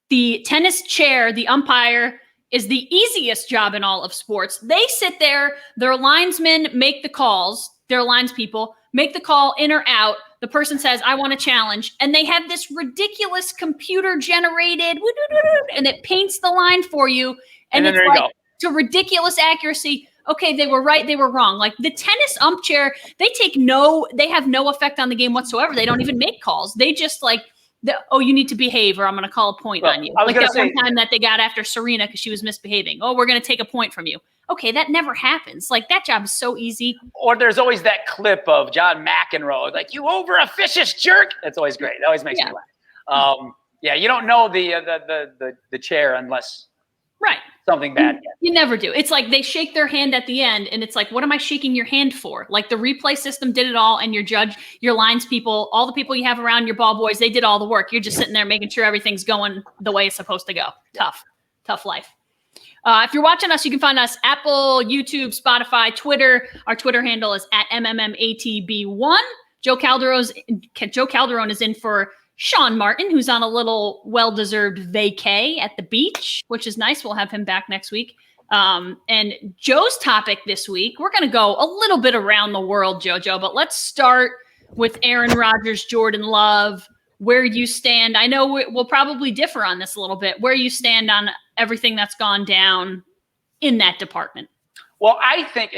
The tennis chair, the umpire, is the easiest job in all of sports. They sit there, their linesmen make the calls, their lines people make the call in or out. The person says, I want to challenge. And they have this ridiculous computer generated, and it paints the line for you. And it's like to ridiculous accuracy. Okay, they were right, they were wrong. Like the tennis ump chair, they have no effect on the game whatsoever. They don't even make calls. They just you need to behave or I'm going to call a point on you. Like that one time that they got after Serena because she was misbehaving. Oh, we're going to take a point from you. Okay, that never happens. Like that job is so easy. Or there's always that clip of John McEnroe, like, you over officious jerk. That's always great. That always makes me laugh. You don't know the chair unless something bad. You never do. It's like they shake their hand at the end, and it's like, what am I shaking your hand for? Like the replay system did it all, and your judge, your lines people, all the people you have around your ball boys, they did all the work. You're just sitting there making sure everything's going the way it's supposed to go. Tough life. If you're watching us, you can find us Apple, YouTube, Spotify, Twitter. Our Twitter handle is @MMMATB1. Joe Calderone is in for Sean Martin, who's on a little well-deserved vacay at the beach, which is nice. We'll have him back next week. And Joe's topic this week, we're going to go a little bit around the world, Joe, but let's start with Aaron Rodgers, Jordan Love, where you stand. I know we'll probably differ on this a little bit, where you stand on everything that's gone down in that department. Well, I think,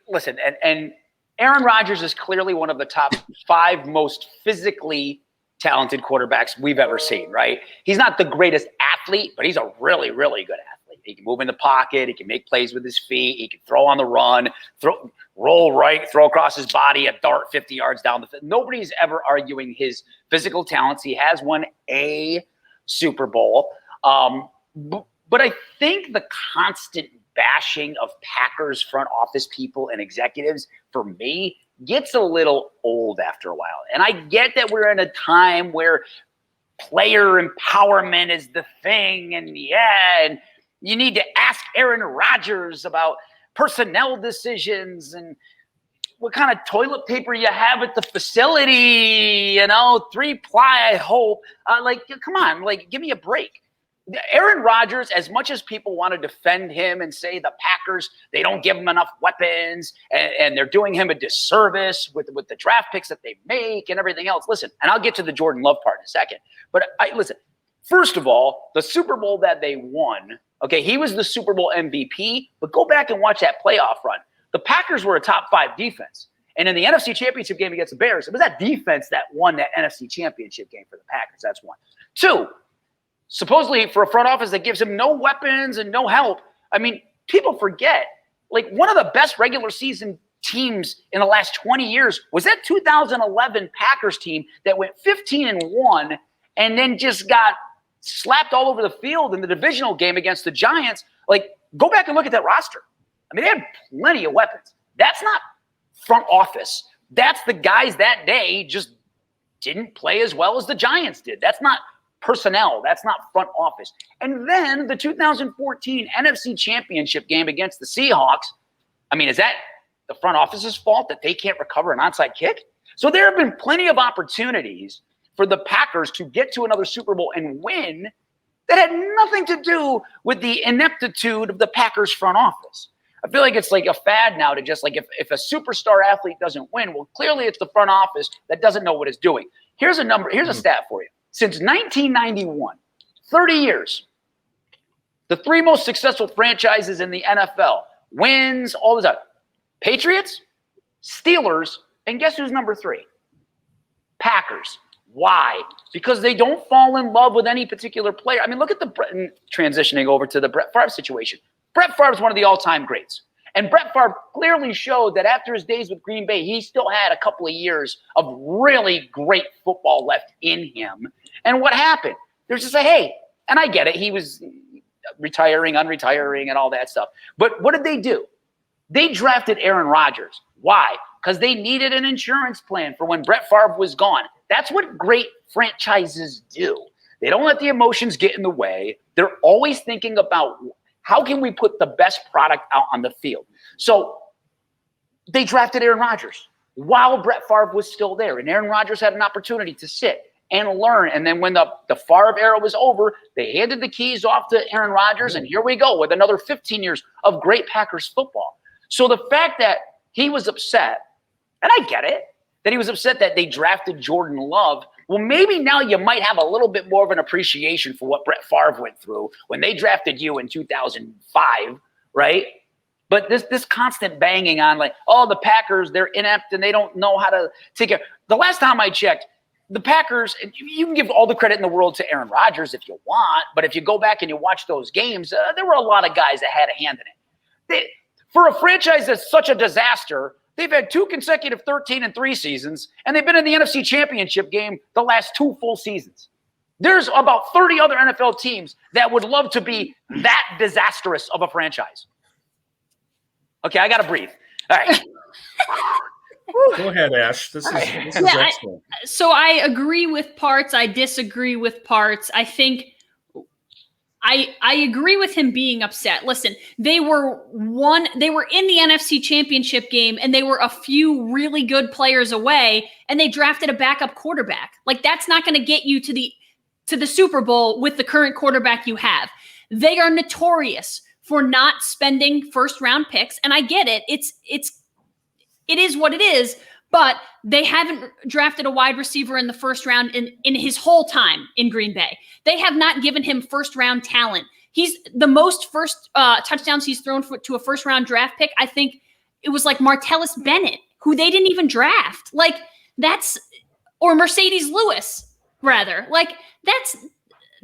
listen, and Aaron Rodgers is clearly one of the top 5 most physically talented quarterbacks we've ever seen, right? He's not the greatest athlete, but he's a really, really good athlete. He can move in the pocket. He can make plays with his feet. He can throw on the run, roll right, throw across his body, a dart 50 yards down the field. Nobody's ever arguing his physical talents. He has won a Super Bowl. But I think the constant bashing of Packers front office people and executives, for me, gets a little old after a while. And I get that we're in a time where player empowerment is the thing. And you need to ask Aaron Rodgers about personnel decisions and what kind of toilet paper you have at the facility, 3-ply, I hope. Come on, give me a break. Aaron Rodgers, as much as people want to defend him and say the Packers, they don't give him enough weapons and they're doing him a disservice with the draft picks that they make and everything else. Listen, and I'll get to the Jordan Love part in a second. But listen, first of all, the Super Bowl that they won, okay, he was the Super Bowl MVP, but go back and watch that playoff run. The Packers were a top 5 defense. And in the NFC Championship game against the Bears, it was that defense that won that NFC Championship game for the Packers. That's one. 2, supposedly for a front office that gives him no weapons and no help. I mean, people forget, one of the best regular season teams in the last 20 years was that 2011 Packers team that went 15-1 and then just got slapped all over the field in the divisional game against the Giants. Go back and look at that roster. I mean, they had plenty of weapons. That's not front office. That's the guys that day just didn't play as well as the Giants did. That's not personnel. That's not front office. And then the 2014 NFC Championship game against the Seahawks. I mean, is that the front office's fault that they can't recover an onside kick? So there have been plenty of opportunities for the Packers to get to another Super Bowl and win that had nothing to do with the ineptitude of the Packers front office. I feel like it's like a fad now to just if a superstar athlete doesn't win, well, clearly it's the front office that doesn't know what it's doing. Here's a stat for you. Since 1991, 30 years, the 3 most successful franchises in the NFL, wins, all this stuff. Patriots, Steelers, and guess who's number 3? Packers. Why? Because they don't fall in love with any particular player. I mean, look at transitioning over to the Brett Favre situation. Brett Favre is one of the all-time greats. And Brett Favre clearly showed that after his days with Green Bay, he still had a couple of years of really great football left in him. And what happened? There's just hey, and I get it. He was retiring, unretiring, and all that stuff. But what did they do? They drafted Aaron Rodgers. Why? Because they needed an insurance plan for when Brett Favre was gone. That's what great franchises do. They don't let the emotions get in the way. They're always thinking about how can we put the best product out on the field. So they drafted Aaron Rodgers while Brett Favre was still there. And Aaron Rodgers had an opportunity to sit and learn. And then when the Favre era was over, they handed the keys off to Aaron Rodgers. And here we go with another 15 years of great Packers football. So the fact that he was upset, and I get it, that he was upset that they drafted Jordan Love. Well, maybe now you might have a little bit more of an appreciation for what Brett Favre went through when they drafted you in 2005, right? But this constant banging on the Packers, they're inept and they don't know how to take care. The last time I checked, the Packers, you can give all the credit in the world to Aaron Rodgers if you want, but if you go back and you watch those games, there were a lot of guys that had a hand in it. For a franchise that's such a disaster, they've had 2 consecutive 13-3 seasons, and they've been in the NFC Championship game the last 2 full seasons. There's about 30 other NFL teams that would love to be that disastrous of a franchise. Okay, I got to breathe. All right. Go ahead, Ash. This is excellent. So I agree with parts. I disagree with parts. I think I agree with him being upset. Listen, they were in the NFC Championship game, and they were a few really good players away, and they drafted a backup quarterback. That's not going to get you to the Super Bowl with the current quarterback you have. They are notorious for not spending first-round picks, and I get it. It is what it is, but they haven't drafted a wide receiver in the first round in his whole time in Green Bay. They have not given him first-round talent. He's the most first touchdowns he's thrown to a first-round draft pick. I think it was Martellus Bennett, who they didn't even draft. Or Mercedes Lewis, rather.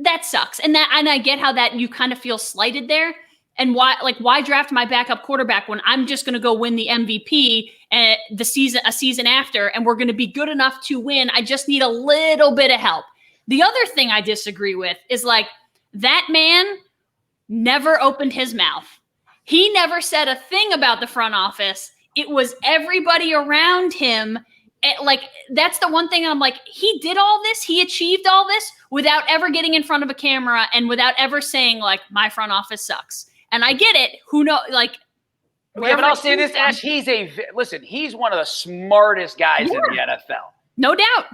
That sucks. And I get how that you kind of feel slighted there. And why draft my backup quarterback when I'm just going to go win the MVP a season after, and we're going to be good enough to win. I just need a little bit of help. The other thing I disagree with is that man never opened his mouth. He never said a thing about the front office. It was everybody around him. That's the one thing I'm he did all this. He achieved all this without ever getting in front of a camera and without ever saying my front office sucks. And I get it. Who knows? Yeah, but I'll say this, Ash. He's one of the smartest guys in the NFL. No doubt.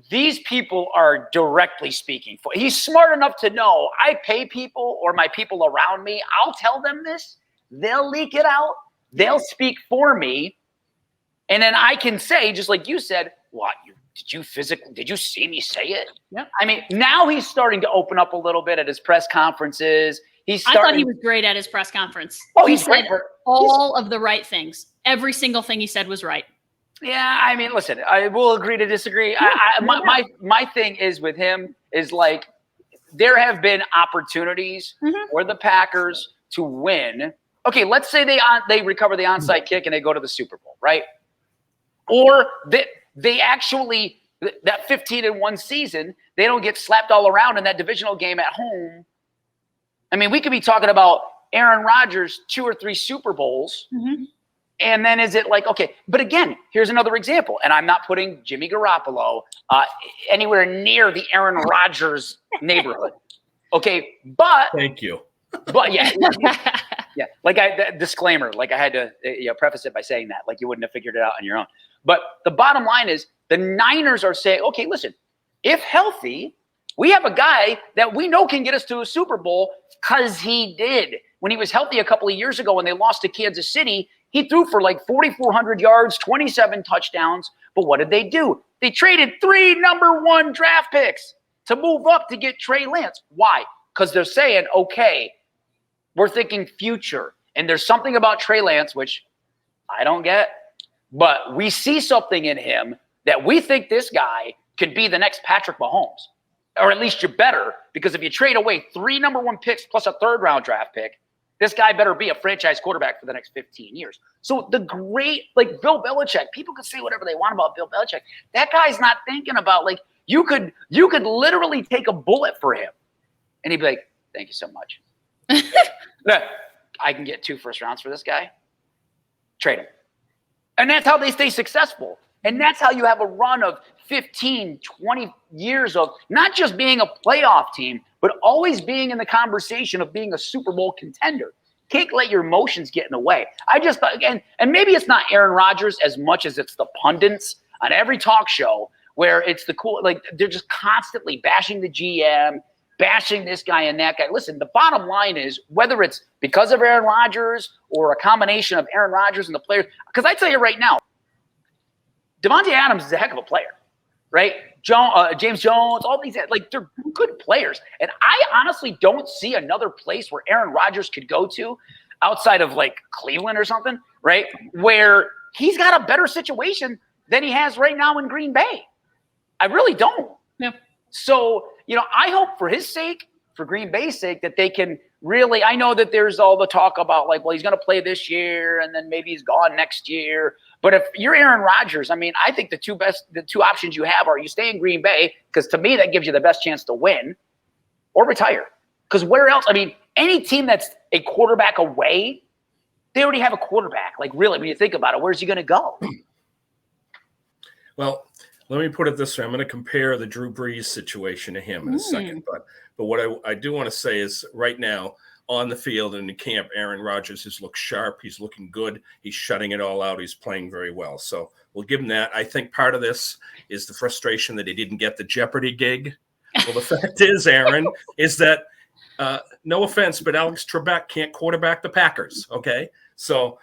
These people are directly speaking for. He's smart enough to know I pay people or my people around me. I'll tell them this. They'll leak it out. They'll speak for me. And then I can say, just like you said, what? Did you see me say it? Yeah. I mean, now he's starting to open up a little bit at his press conferences. I thought he was great at his press conference. Oh, he's great. All of the right things. Every single thing he said was right. Yeah, I mean, listen, I will agree to disagree. My thing is with him is there have been opportunities for the Packers to win. Okay, let's say they recover the onside kick and they go to the Super Bowl, right? Or they actually, that 15-1 season, they don't get slapped all around in that divisional game at home. I mean, we could be talking about Aaron Rodgers 2 or 3 Super Bowls. Mm-hmm. And then is it okay, but again, here's another example. And I'm not putting Jimmy Garoppolo anywhere near the Aaron Rodgers neighborhood. Okay, but. Thank you. But yeah. Yeah, disclaimer, I had to preface it by saying that, you wouldn't have figured it out on your own. But the bottom line is the Niners are saying, okay, listen, if healthy, we have a guy that we know can get us to a Super Bowl because he did. When he was healthy a couple of years ago when they lost to Kansas City, he threw for 4,400 yards, 27 touchdowns. But what did they do? They traded 3 number 1 draft picks to move up to get Trey Lance. Why? Because they're saying, okay, we're thinking future. And there's something about Trey Lance, which I don't get, but we see something in him that we think this guy could be the next Patrick Mahomes. Or at least you're better, because if you trade away 3 number 1 picks plus a 3rd round draft pick, This guy better be a franchise quarterback for the next 15 years. So the great, like Bill Belichick, people can say whatever they want about Bill Belichick. That guy's not thinking about, like, you could literally take a bullet for him and he'd be like, thank you so much. I can get 2 first rounds for this guy. Trade him. And that's how they stay successful. And that's how you have a run of 15, 20 years of not just being a playoff team, but always being in the conversation of being a Super Bowl contender. Can't let your emotions get in the way. I just thought, and maybe it's not Aaron Rodgers as much as it's the pundits on every talk show where it's the cool, like they're just constantly bashing the GM, bashing this guy and that guy. Listen, the bottom line is whether it's because of Aaron Rodgers or a combination of Aaron Rodgers and the players, because I tell you right now, Devontae Adams is a heck of a player, right? James Jones, all these, like, they're good players. And I honestly don't see another place where Aaron Rodgers could go to outside of, like, Cleveland or something, right, where he's got a better situation than he has right now in Green Bay. I really don't. Yeah. So, I hope for his sake, for Green Bay's sake, that they can really – I know that there's all the talk about, like, well, he's going to play this year and then maybe he's gone next year. But if you're Aaron Rodgers, I mean, I think the two options you have are you stay in Green Bay, because to me that gives you the best chance to win, or retire. Because where else? I mean, any team that's a quarterback away, they already have a quarterback. Like, really, when you think about it, where's he going to go? Well, let me put it this way. I'm going to compare the Drew Brees situation to him in a second. But what I do want to say is right now, on the field and in the camp, Aaron Rodgers has looked sharp. He's looking good. He's shutting it all out. He's playing very well. So we'll give him that. I think part of this is the frustration that he didn't get the Jeopardy gig. Well, the fact is, Aaron, is that no offense, but Alex Trebek can't quarterback the Packers. Okay. So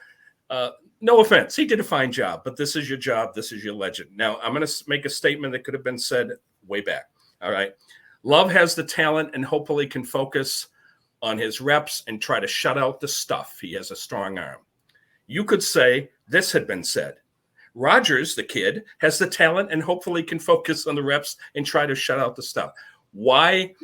no offense. He did a fine job, but this is your job. This is your legend. Now I'm going to make a statement that could have been said way back. All right. Love has the talent and hopefully can focus on his reps and try to shut out the stuff. He has a strong arm. You could say this had been said. Rodgers, the kid, has the talent and hopefully can focus on the reps and try to shut out the stuff. Why?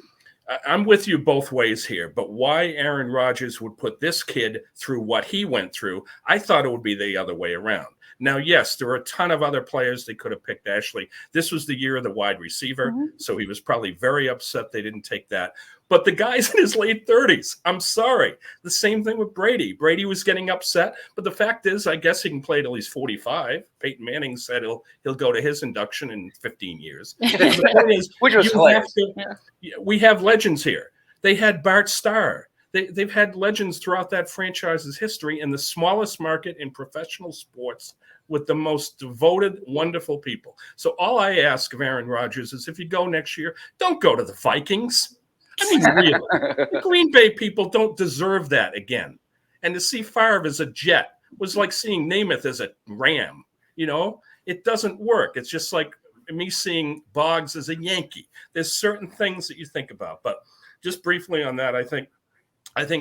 I'm with you both ways here, but why Aaron Rodgers would put this kid through what he went through, I thought it would be the other way around. Now, yes, there were a ton of other players they could have picked, Ashley. This was the year of the wide receiver, so he was probably very upset they didn't take that. But the guy's in his late 30s. I'm sorry. The same thing with Brady. Brady was getting upset, but the fact is, I guess he can play till he's 45. Peyton Manning said he'll go to his induction in 15 years. The point is, which was hilarious. We have legends here. They had Bart Starr. They've had legends throughout that franchise's history in the smallest market in professional sports with the most devoted, wonderful people. So all I ask of Aaron Rodgers is if you go next year, don't go to the Vikings. I mean, really, the Green Bay people don't deserve that again. And to see Favre as a Jet was like seeing Namath as a Ram. It doesn't work. It's just like me seeing Boggs as a Yankee. There's certain things that you think about. But just briefly on that, I think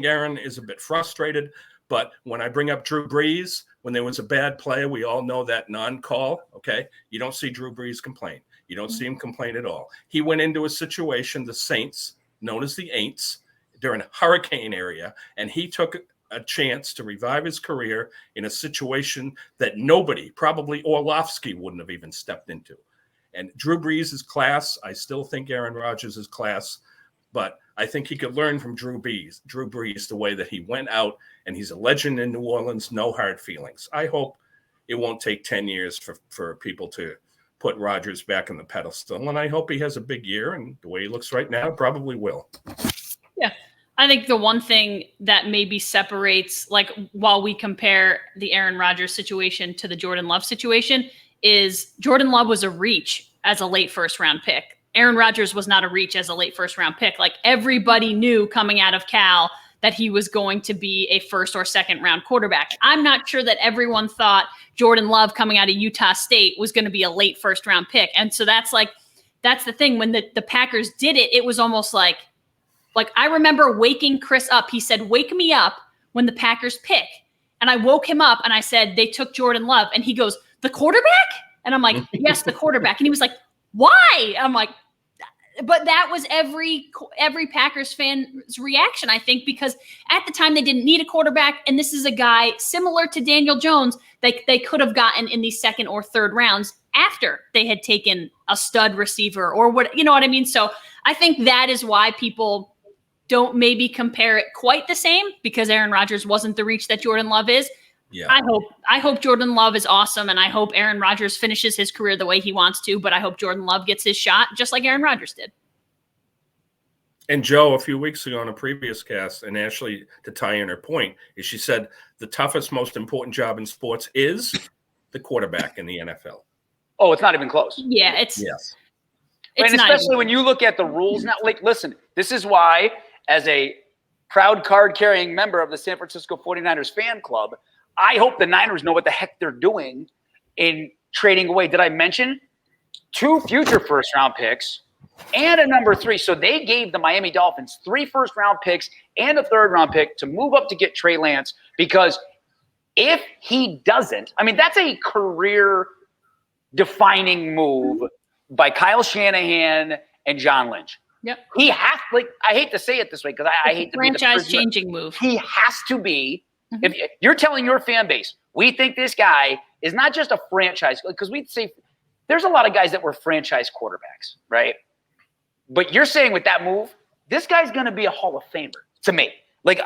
Aaron is a bit frustrated. But when I bring up Drew Brees, when there was a bad play, we all know that non-call, okay? You don't see Drew Brees complain. You don't see him complain at all. He went into a situation, the Saints, known as the Aints, during a hurricane area, and he took a chance to revive his career in a situation that nobody, probably Orlovsky, wouldn't have even stepped into. And Drew Brees is class. I still think Aaron Rodgers is class, but I think he could learn from Drew Brees the way that he went out, and he's a legend in New Orleans, no hard feelings. I hope it won't take 10 years for people to put Rodgers back on the pedestal, and I hope he has a big year, and the way he looks right now, probably will. Yeah. I think the one thing that maybe separates, like, while we compare the Aaron Rodgers situation to the Jordan Love situation, is Jordan Love was a reach as a late first-round pick. Aaron Rodgers was not a reach as a late first-round pick. Like, everybody knew coming out of Cal that he was going to be a first or second round quarterback. I'm not sure that everyone thought Jordan Love coming out of Utah State was going to be a late first round pick. And so that's the thing. When the Packers did it, it was almost like I remember waking Chris up. He said, "Wake me up when the Packers pick." And I woke him up and I said, "They took Jordan Love." And he goes, "The quarterback?" And I'm like, "Yes, the quarterback." And he was like, "Why?" I'm like, but that was every Packers fan's reaction, I think, because at the time they didn't need a quarterback, and this is a guy similar to Daniel Jones that they could have gotten in the second or third rounds after they had taken a stud receiver or what, you know what I mean? So I think that is why people don't maybe compare it quite the same, because Aaron Rodgers wasn't the reach that Jordan Love is. Yeah. I hope Jordan Love is awesome, and I hope Aaron Rodgers finishes his career the way he wants to, but I hope Jordan Love gets his shot just like Aaron Rodgers did. And Joe, a few weeks ago on a previous cast, and Ashley, to tie in her point, is she said the toughest, most important job in sports is the quarterback in the NFL. Oh, it's not even close. Yeah, it's and especially when you look at the rules now. Like, listen, this is why, as a proud card-carrying member of the San Francisco 49ers fan club, I hope the Niners know what the heck they're doing in trading away. Did I mention 2 future first-round picks and a number 3? So they gave the Miami Dolphins 3 first-round picks and a third-round pick to move up to get Trey Lance, because if he doesn't, I mean, that's a career-defining move by Kyle Shanahan and John Lynch. Yep. He has, like, I hate to say it this way because I hate to be the franchise-changing move. He has to be. If you're telling your fan base, we think this guy is not just a franchise, because we'd say there's a lot of guys that were franchise quarterbacks, right? But you're saying with that move, this guy's going to be a Hall of Famer to me. Like,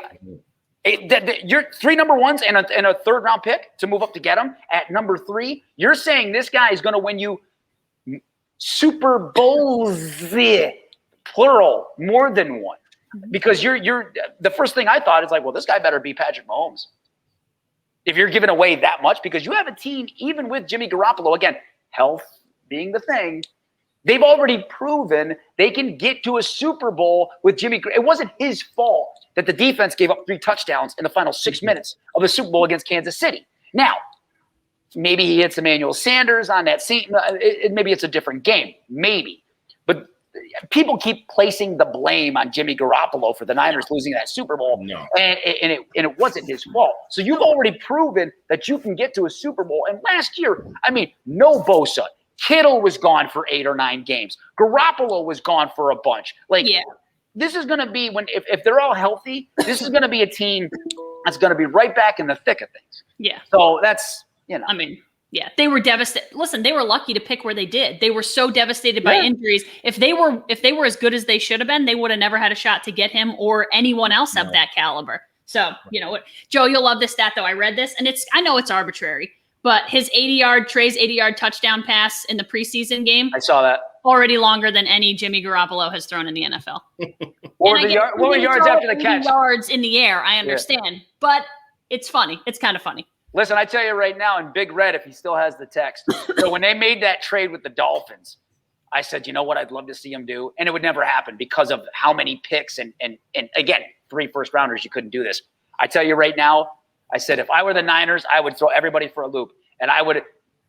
you're 3 number ones and a third-round pick to move up to get him at number 3. You're saying this guy is going to win you Super Bowls, plural, more than one. Because you're the first thing I thought is like, well, this guy better be Patrick Mahomes if you're giving away that much, because you have a team, even with Jimmy Garoppolo, again, health being the thing, they've already proven they can get to a Super Bowl with Jimmy. It wasn't his fault that the defense gave up 3 touchdowns in the final 6 minutes of the Super Bowl against Kansas City. Now, maybe he hits Emmanuel Sanders on that scene. Maybe it's a different game, maybe, but people keep placing the blame on Jimmy Garoppolo for the Niners losing that Super Bowl, and it wasn't his fault. So you've already proven that you can get to a Super Bowl. And last year, I mean, no Bosa. Kittle was gone for 8 or 9 games. Garoppolo was gone for a bunch. Like, this is going to be if they're all healthy, this is going to be a team that's going to be right back in the thick of things. Yeah. So that's, I mean, yeah, they were devastated. Listen, they were lucky to pick where they did. They were so devastated by injuries. If they were as good as they should have been, they would have never had a shot to get him or anyone else of that caliber. So, you know what, Joe, you'll love this stat though. I read this, and I know it's arbitrary, but Trey's 80-yard touchdown pass in the preseason game, I saw that, already longer than any Jimmy Garoppolo has thrown in the NFL. What were yards after the catch? Yards in the air, I understand, but it's funny. It's kind of funny. Listen, I tell you right now, in Big Red, if he still has the text. So when they made that trade with the Dolphins, I said, you know what I'd love to see him do? And it would never happen because of how many picks. And again, 3 first-rounders, you couldn't do this. I tell you right now, I said, if I were the Niners, I would throw everybody for a loop. And I would,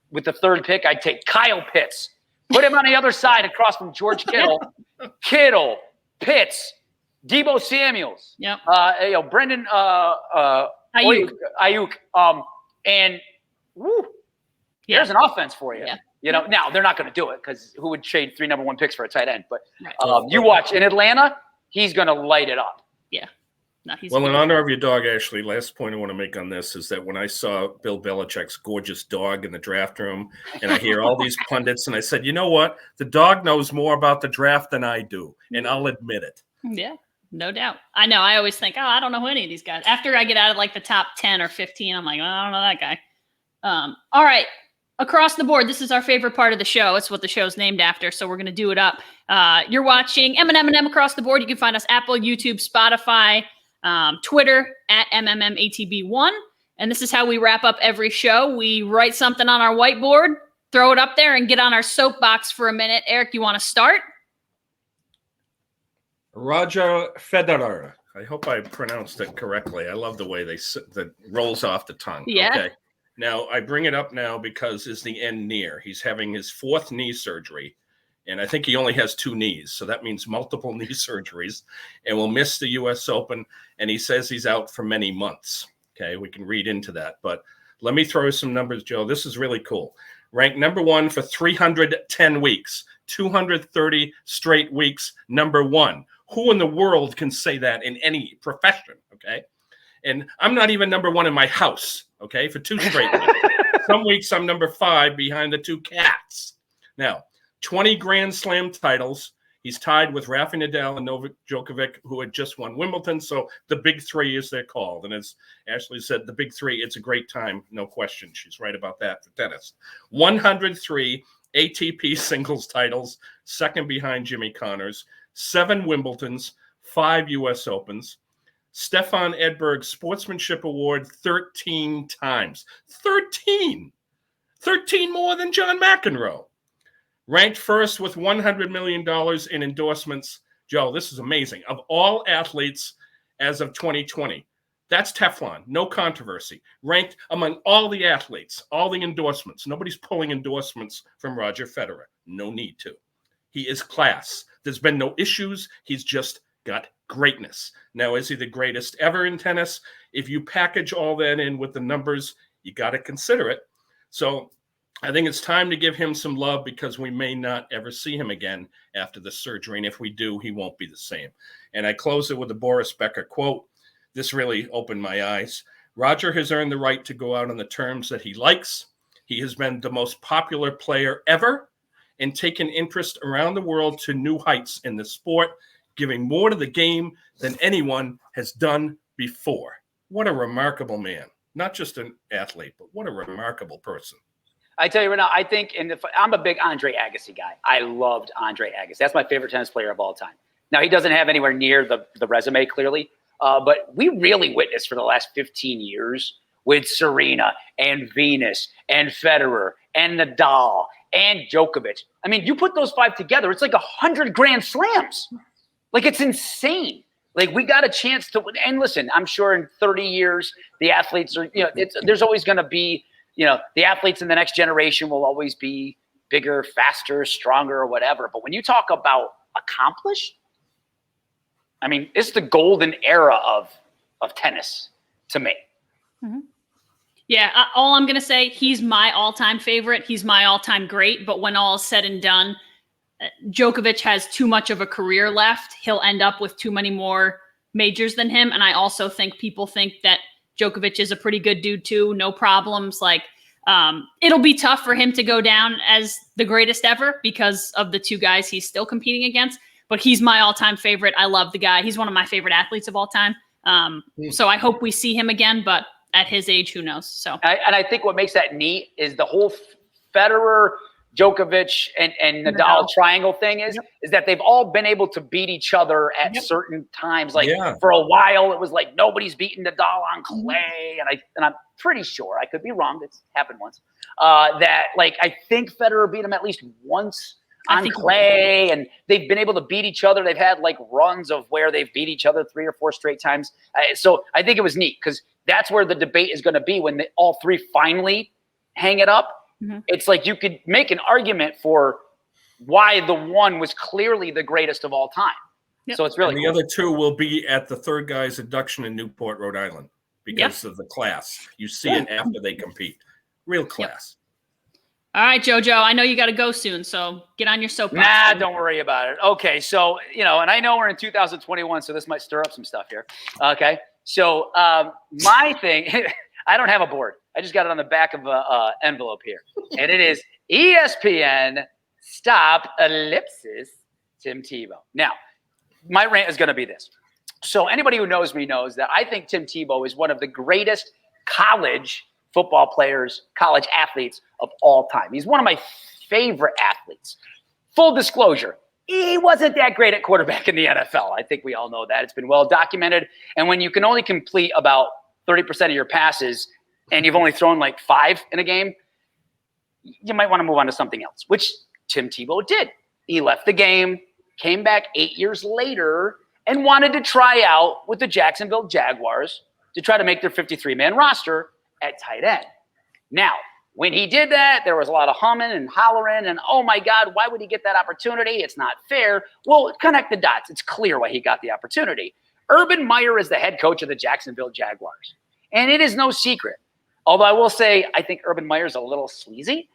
with the 3rd pick, I'd take Kyle Pitts. Put him on the other side across from George Kittle. Kittle, Pitts, Tebow Samuels. Yep. Brendan Ayuk. And there's an offense for you. Yeah. Now they're not going to do it because who would trade 3 number 1 picks for a tight end? But you watch in Atlanta, he's going to light it up. Yeah. No, in honor of your dog, Ashley, last point I want to make on this is that when I saw Bill Belichick's gorgeous dog in the draft room, and I hear all these pundits, and I said, you know what? The dog knows more about the draft than I do, and I'll admit it. Yeah. No doubt. I know. I always think, I don't know who any of these guys. After I get out of like the top 10 or 15, I'm like, I don't know that guy. All right. Across the board, this is our favorite part of the show. It's what the show's named after, so we're going to do it up. You're watching M&M&M Across the Board. You can find us Apple, YouTube, Spotify, Twitter at MMMATB1. And this is how we wrap up every show. We write something on our whiteboard, throw it up there, and get on our soapbox for a minute. Eric, you want to start? Roger Federer. I hope I pronounced it correctly. I love the way that rolls off the tongue. Yeah. Okay. Now, I bring it up now because is the end near? He's having his 4th knee surgery, and I think he only has 2 knees, so that means multiple knee surgeries, and will miss the U.S. Open, and he says he's out for many months. Okay, we can read into that, but let me throw some numbers, Joe. This is really cool. ranked number 1 for 310 weeks, 230 straight weeks, number 1. Who in the world can say that in any profession, okay? And I'm not even number 1 in my house, okay, for 2 straight weeks. Some weeks I'm number 5 behind the 2 cats. Now, 20 Grand Slam titles. He's tied with Rafa Nadal and Novak Djokovic, who had just won Wimbledon. So the big 3, as they're called. And as Ashley said, the big 3, it's a great time, no question. She's right about that for tennis. 103 ATP singles titles, second behind Jimmy Connors, 7 Wimbledons, 5 U.S. Opens. Stefan Edberg Sportsmanship Award 13 times. 13! 13 more than John McEnroe. Ranked first with $100 million in endorsements. Joe, this is amazing. Of all athletes as of 2020, that's Teflon, no controversy. Ranked among all the athletes, all the endorsements. Nobody's pulling endorsements from Roger Federer. No need to. He is class. There's been no issues. He's just got greatness. Now, is he the greatest ever in tennis? If you package all that in with the numbers, you got to consider it. So I think it's time to give him some love because we may not ever see him again after the surgery. And if we do, he won't be the same. And I close it with a Boris Becker quote. This really opened my eyes. Roger has earned the right to go out on the terms that he likes. He has been the most popular player ever and taken interest around the world to new heights in the sport, giving more to the game than anyone has done before. What a remarkable man. Not just an athlete, but what a remarkable person. I tell you right now, I think, I'm a big Andre Agassi guy. I loved Andre Agassi. That's my favorite tennis player of all time. Now, he doesn't have anywhere near the resume, clearly, but we really witnessed for the last 15 years with Serena and Venus and Federer and Nadal and Djokovic. I mean, you put those 5 together, it's like 100 Grand Slams. Like, it's insane. Like, we got a chance to – and listen, I'm sure in 30 years, the athletes are – there's always going to be – the athletes in the next generation will always be bigger, faster, stronger, or whatever. But when you talk about accomplished, I mean, it's the golden era of tennis to me. Mm-hmm. Yeah, all I'm going to say, he's my all-time favorite. He's my all-time great. But when all is said and done, Djokovic has too much of a career left. He'll end up with too many more majors than him. And I also think people think that Djokovic is a pretty good dude too. No problems. Like, it'll be tough for him to go down as the greatest ever because of the 2 guys he's still competing against. But he's my all-time favorite. I love the guy. He's one of my favorite athletes of all time. So I hope we see him again. But at his age, who knows? So, and I think what makes that neat is the whole Federer, Djokovic, and Nadal triangle thing is that they've all been able to beat each other at certain times. Like for a while, it was like nobody's beaten Nadal on clay, and I'm pretty sure, I could be wrong, it's happened once, that like I think Federer beat him at least once on clay, and they've been able to beat each other. They've had like runs of where they've beat each other 3 or 4 straight times. So I think it was neat because that's where the debate is going to be when all 3 finally hang it up. Mm-hmm. It's like you could make an argument for why the one was clearly the greatest of all time. Yep. So it's really and the other 2 will be at the third guy's induction in Newport, Rhode Island because of the class. You see it after they compete. Real class. Yep. All right, JoJo, I know you got to go soon, so get on your soapbox. Nah, don't worry about it. Okay, so, and I know we're in 2021, so this might stir up some stuff here. Okay, so my thing, I don't have a board. I just got it on the back of an envelope here. And it is ESPN stop ellipsis Tim Tebow. Now, my rant is going to be this. So anybody who knows me knows that I think Tim Tebow is one of the greatest college football players, college athletes of all time. He's one of my favorite athletes. Full disclosure, he wasn't that great at quarterback in the NFL. I think we all know that. It's been well documented. And when you can only complete about 30% of your passes and you've only thrown like 5 in a game, you might want to move on to something else, which Tim Tebow did. He left the game, came back 8 years later, and wanted to try out with the Jacksonville Jaguars to try to make their 53-man roster at tight end. Now, when he did that, there was a lot of humming and hollering and, oh my God, why would he get that opportunity? It's not fair. Well, connect the dots. It's clear why he got the opportunity. Urban Meyer is the head coach of the Jacksonville Jaguars. And it is no secret. Although I will say, I think Urban Meyer is a little sleazy.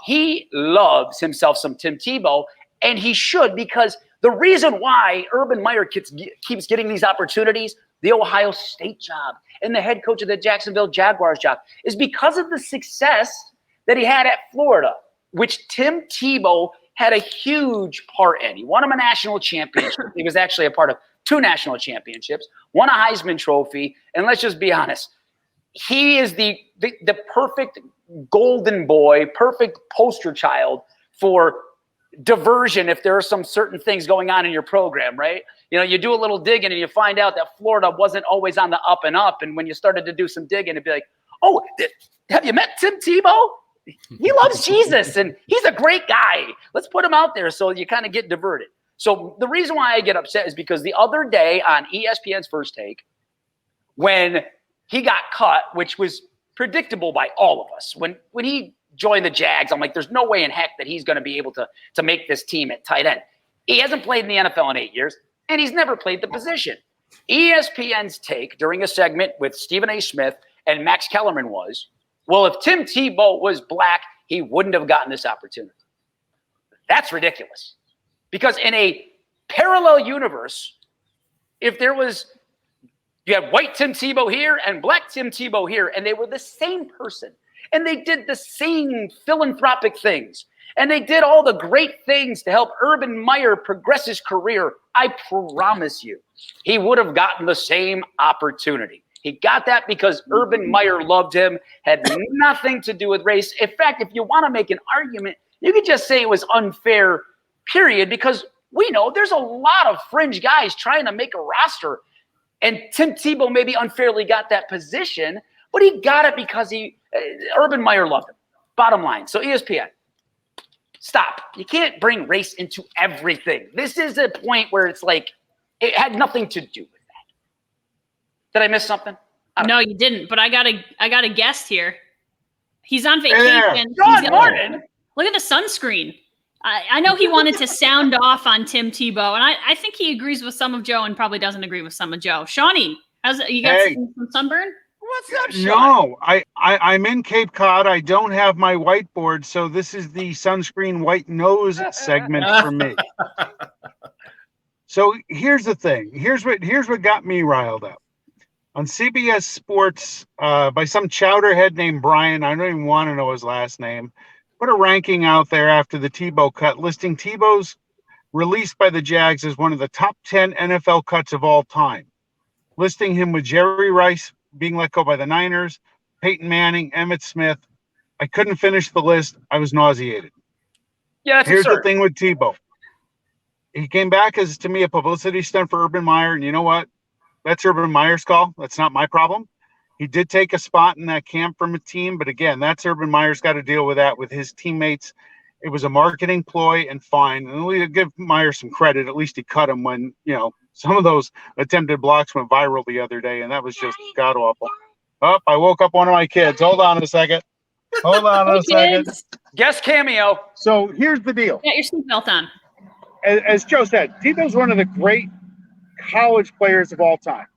He loves himself some Tim Tebow, and he should, because the reason why Urban Meyer keeps getting these opportunities, the Ohio State job and the head coach of the Jacksonville Jaguars job, is because of the success that he had at Florida, which Tim Tebow had a huge part in. He won him a national championship. He was actually a part of 2 national championships, won a Heisman Trophy, and let's just be honest, he is the perfect golden boy, perfect poster child for diversion if there are some certain things going on in your program, right? You know, you do a little digging and you find out that Florida wasn't always on the up and up. And when you started to do some digging, it'd be like, oh, have you met Tim Tebow? He loves Jesus and he's a great guy. Let's put him out there. So you kind of get diverted. So the reason why I get upset is because the other day on ESPN's First Take, when he got cut, which was predictable by all of us, when he joined the Jags, I'm like, there's no way in heck that he's going to be able to make this team at tight end. He hasn't played in the NFL in 8 years, and he's never played the position. ESPN's take during a segment with Stephen A. Smith and Max Kellerman was, well, if Tim Tebow was black, he wouldn't have gotten this opportunity. That's ridiculous. Because in a parallel universe, if there was, you had white Tim Tebow here and black Tim Tebow here, and they were the same person, and they did the same philanthropic things, and they did all the great things to help Urban Meyer progress his career, I promise you, he would have gotten the same opportunity. He got that because Urban Meyer loved him, had nothing to do with race. In fact, if you want to make an argument, you could just say it was unfair, period, because we know there's a lot of fringe guys trying to make a roster, and Tim Tebow maybe unfairly got that position, but he got it because Urban Meyer loved him. Bottom line. So ESPN, stop. You can't bring race into everything. This is a point where it's like it had nothing to do with that. Did I miss something? No, you didn't. But I got a guest here. He's on vacation. John Martin. Look at the sunscreen. I know he wanted to sound off on Tim Tebow, and I think he agrees with some of Joe and probably doesn't agree with some of Joe. Shawnee, you got some sunburn? What's up, Sean? No, I'm in Cape Cod. I don't have my whiteboard, so this is the sunscreen white nose segment for me. So here's the thing. Here's what got me riled up. On CBS Sports, by some chowderhead named Brian, I don't even want to know his last name, put a ranking out there after the Tebow cut, listing Tebow's released by the Jags as one of the top 10 NFL cuts of all time, listing him with Jerry Rice being let go by the Niners, Peyton Manning, Emmitt Smith. I couldn't finish the list. I was nauseated. Yeah, that's Here's absurd. the thing with Tebow. He came back as, to me, a publicity stunt for Urban Meyer, and you know what? That's Urban Meyer's call. That's not my problem. He did take a spot in that camp from a team, but again, that's Urban Meyer's got to deal with that with his teammates. It was a marketing ploy and fine. And we give Meyer some credit. At least he cut him when, some of those attempted blocks went viral the other day, and that was just god-awful. Oh, I woke up one of my kids. Hold on a second. Kids. Guest cameo. So here's the deal. Get your seatbelt on. As Joe said, Tebow's one of the great college players of all time.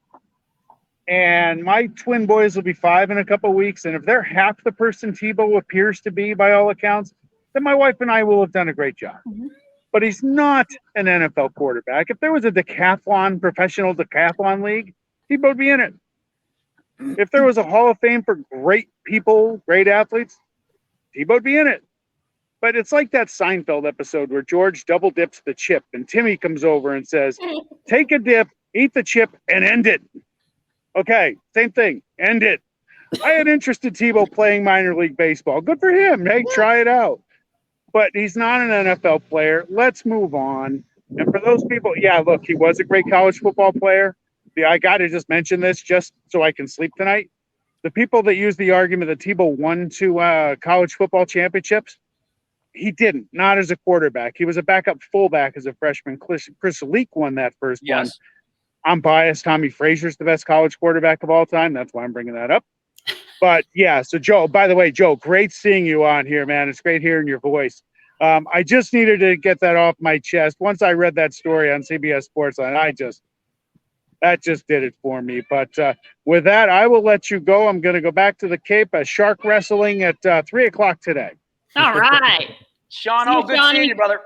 And my twin boys will be 5 in a couple of weeks. And if they're half the person Tebow appears to be by all accounts, then my wife and I will have done a great job. Mm-hmm. But he's not an NFL quarterback. If there was a professional decathlon league, Tebow would be in it. If there was a Hall of Fame for great people, great athletes, Tebow would be in it. But it's like that Seinfeld episode where George double dips the chip and Timmy comes over and says, take a dip, eat the chip, and end it. Okay, same thing. End it. I had interest in Tebow playing minor league baseball. Good for him. Hey, try it out. But he's not an NFL player. Let's move on. And for those people, look, he was a great college football player. I got to just mention this just so I can sleep tonight. The people that use the argument that Tebow won 2 college football championships, he didn't, not as a quarterback. He was a backup fullback as a freshman. Chris Leak won that first one. I'm biased. Tommy Frazier's the best college quarterback of all time. That's why I'm bringing that up. But so Joe, by the way, Joe, great seeing you on here, man. It's great hearing your voice. I just needed to get that off my chest. Once I read that story on CBS Sports, that just did it for me. But with that, I will let you go. I'm going to go back to the Cape. Shark wrestling at 3:00 today. All right. Sean, See you, good Shawnee. seeing you, brother.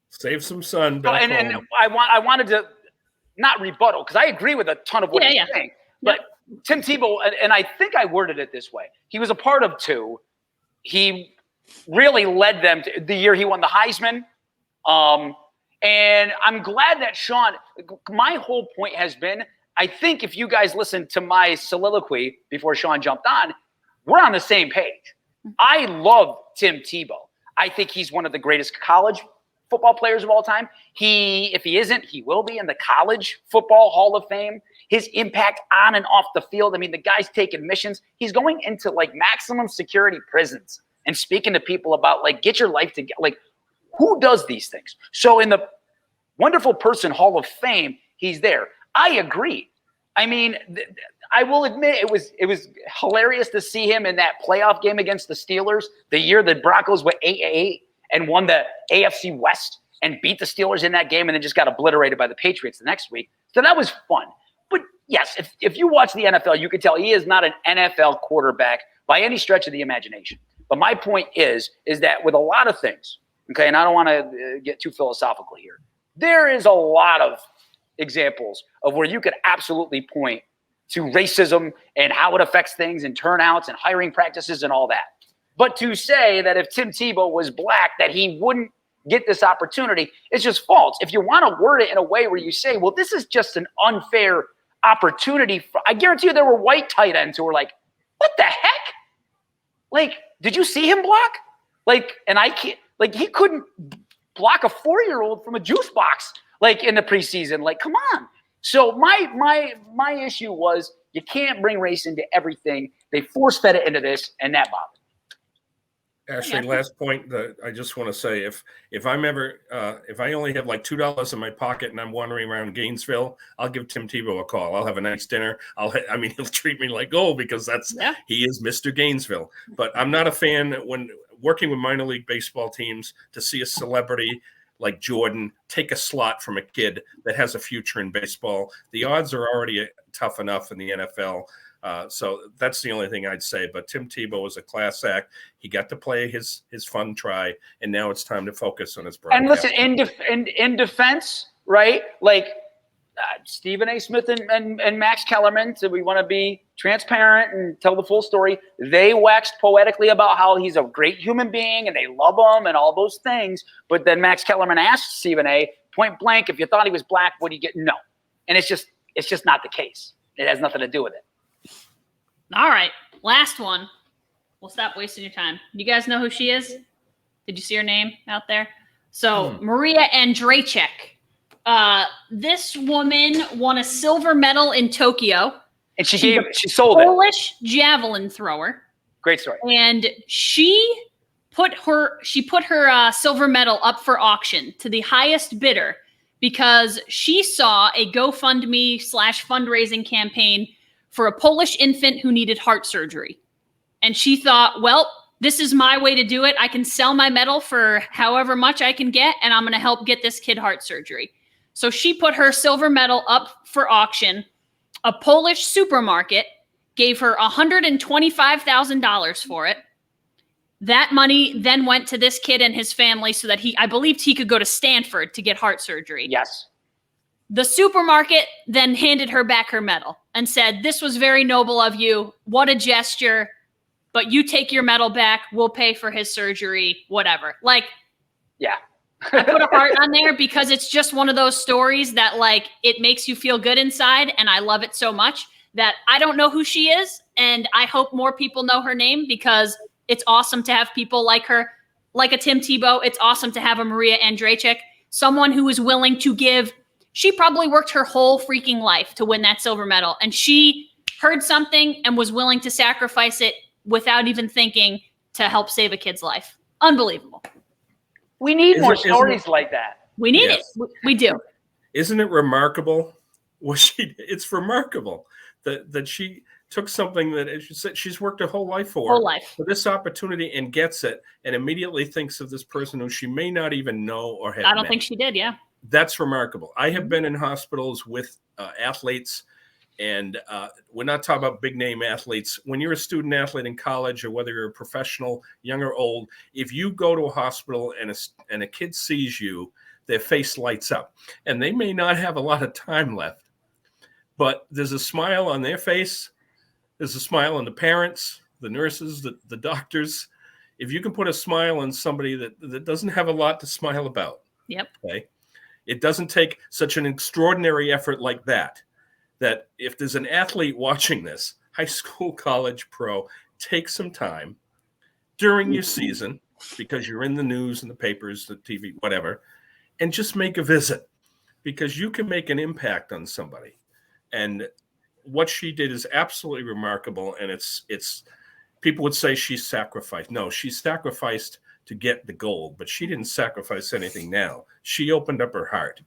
Save some sun Oh, back and home. I wanted to not rebuttal because I agree with a ton of what you're saying. But Tim Tebow, and I think I worded it this way. He was a part of two. He really led them to the year he won the Heisman. And I'm glad that Sean, my whole point has been, I think if you guys listened to my soliloquy before Sean jumped on, we're on the same page. I love Tim Tebow. I think he's one of the greatest college football players of all time. If he isn't, he will be in the College Football Hall of Fame. His impact on and off the field. I mean, the guy's taking missions. He's going into like maximum security prisons and speaking to people about like, get your life together. Like, who does these things? So in the Wonderful Person Hall of Fame, he's there. I agree. I mean, I will admit it was hilarious to see him in that playoff game against the Steelers the year the Broncos went 8-8 and won the AFC West and beat the Steelers in that game and then just got obliterated by the Patriots the next week. So that was fun. But yes, if you watch the NFL, you can tell he is not an NFL quarterback by any stretch of the imagination. But my point is that with a lot of things, okay, and I don't want to get too philosophical here, there is a lot of examples of where you could absolutely point to racism and how it affects things and turnouts and hiring practices and all that. But to say that if Tim Tebow was black, that he wouldn't get this opportunity, is just false. If you want to word it in a way where you say, well, this is just an unfair opportunity. I guarantee you there were white tight ends who were like, what the heck? Like, did you see him block? Like, and I can't, like, he couldn't block a 4-year-old from a juice box, like in the preseason. Like, come on. So my issue was you can't bring race into everything. They force-fed it into this, and that bothered me. Ashley, last point that I just want to say, if I'm ever if I only have like $2 in my pocket and I'm wandering around Gainesville, I'll give Tim Tebow a call. I'll have a nice dinner. I mean, he'll treat me like gold because he is Mr. Gainesville. But I'm not a fan when working with minor league baseball teams to see a celebrity like Jordan take a slot from a kid that has a future in baseball. The odds are already tough enough in the NFL. So that's the only thing I'd say. But Tim Tebow was a class act. He got to play his fun try, and now it's time to focus on his broadcast. And listen, in defense, right? Like Stephen A. Smith and Max Kellerman, so we want to be transparent and tell the full story. They waxed poetically about how he's a great human being and they love him and all those things. But then Max Kellerman asked Stephen A. point blank, if you thought he was black, would he get? No. And it's just not the case. It has nothing to do with it. All right. Last one. We'll stop wasting your time. You guys know who she is? Did you see her name out there? So Maria Andrzejczyk. This woman won a silver medal in Tokyo. And she sold it. Polish javelin thrower. Great story. And she put her silver medal up for auction to the highest bidder because she saw a GoFundMe / fundraising campaign for a Polish infant who needed heart surgery. And she thought, well, this is my way to do it. I can sell my medal for however much I can get, and I'm going to help get this kid heart surgery. So she put her silver medal up for auction. A Polish supermarket gave her $125,000 for it. That money then went to this kid and his family so that I believed he could go to Stanford to get heart surgery. Yes. The supermarket then handed her back her medal and said, this was very noble of you. What a gesture. But you take your medal back. We'll pay for his surgery, whatever. Like, yeah. I put a heart on there because it's just one of those stories that, like, it makes you feel good inside. And I love it so much that I don't know who she is. And I hope more people know her name because it's awesome to have people like her, like a Tim Tebow. It's awesome to have a Maria Andrzejczyk, someone who is willing to give. She probably worked her whole freaking life to win that silver medal. And she heard something and was willing to sacrifice it without even thinking to help save a kid's life. Unbelievable. We need more stories like that. We need it. We do. Isn't it remarkable? It's remarkable that she took something that, as you said, she's worked her whole life for this opportunity and gets it and immediately thinks of this person who she may not even know or have I don't think she did, yeah. That's remarkable. I have been in hospitals with athletes And we're not talking about big name athletes. When you're a student athlete in college, or whether you're a professional, young or old, if you go to a hospital and a kid sees you, their face lights up. And they may not have a lot of time left, but there's a smile on their face. There's a smile on the parents, the nurses, the doctors. If you can put a smile on somebody that doesn't have a lot to smile about. Yep. Okay. It doesn't take such an extraordinary effort like that if there's an athlete watching this, high school, college, pro, take some time during your season, because you're in the news and the papers, the TV, whatever, and just make a visit, because you can make an impact on somebody. And what she did is absolutely remarkable. And it's people would say she sacrificed. No, she sacrificed to get the gold, but she didn't sacrifice anything now. She opened up her heart,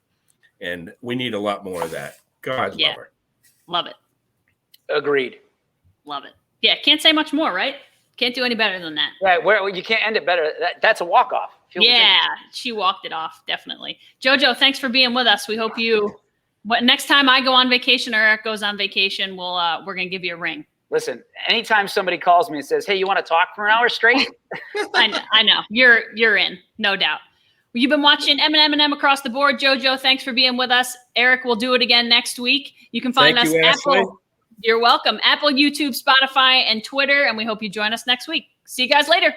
and we need a lot more of that. God love her. Love it. Agreed. Love it. Yeah, can't say much more, right? Can't do any better than that. Right, where you can't end it better. That's a walk-off. Yeah, she walked it off, definitely. JoJo, thanks for being with us. We hope next time I go on vacation or Eric goes on vacation, we're gonna give you a ring. Listen, anytime somebody calls me and says, "Hey, you want to talk for an hour straight?" I know. You're in, no doubt. You've been watching M&M&M Across the Board. JoJo, thanks for being with us. Eric will do it again next week. You can find us Apple. You're welcome. Apple, YouTube, Spotify, and Twitter. And we hope you join us next week. See you guys later.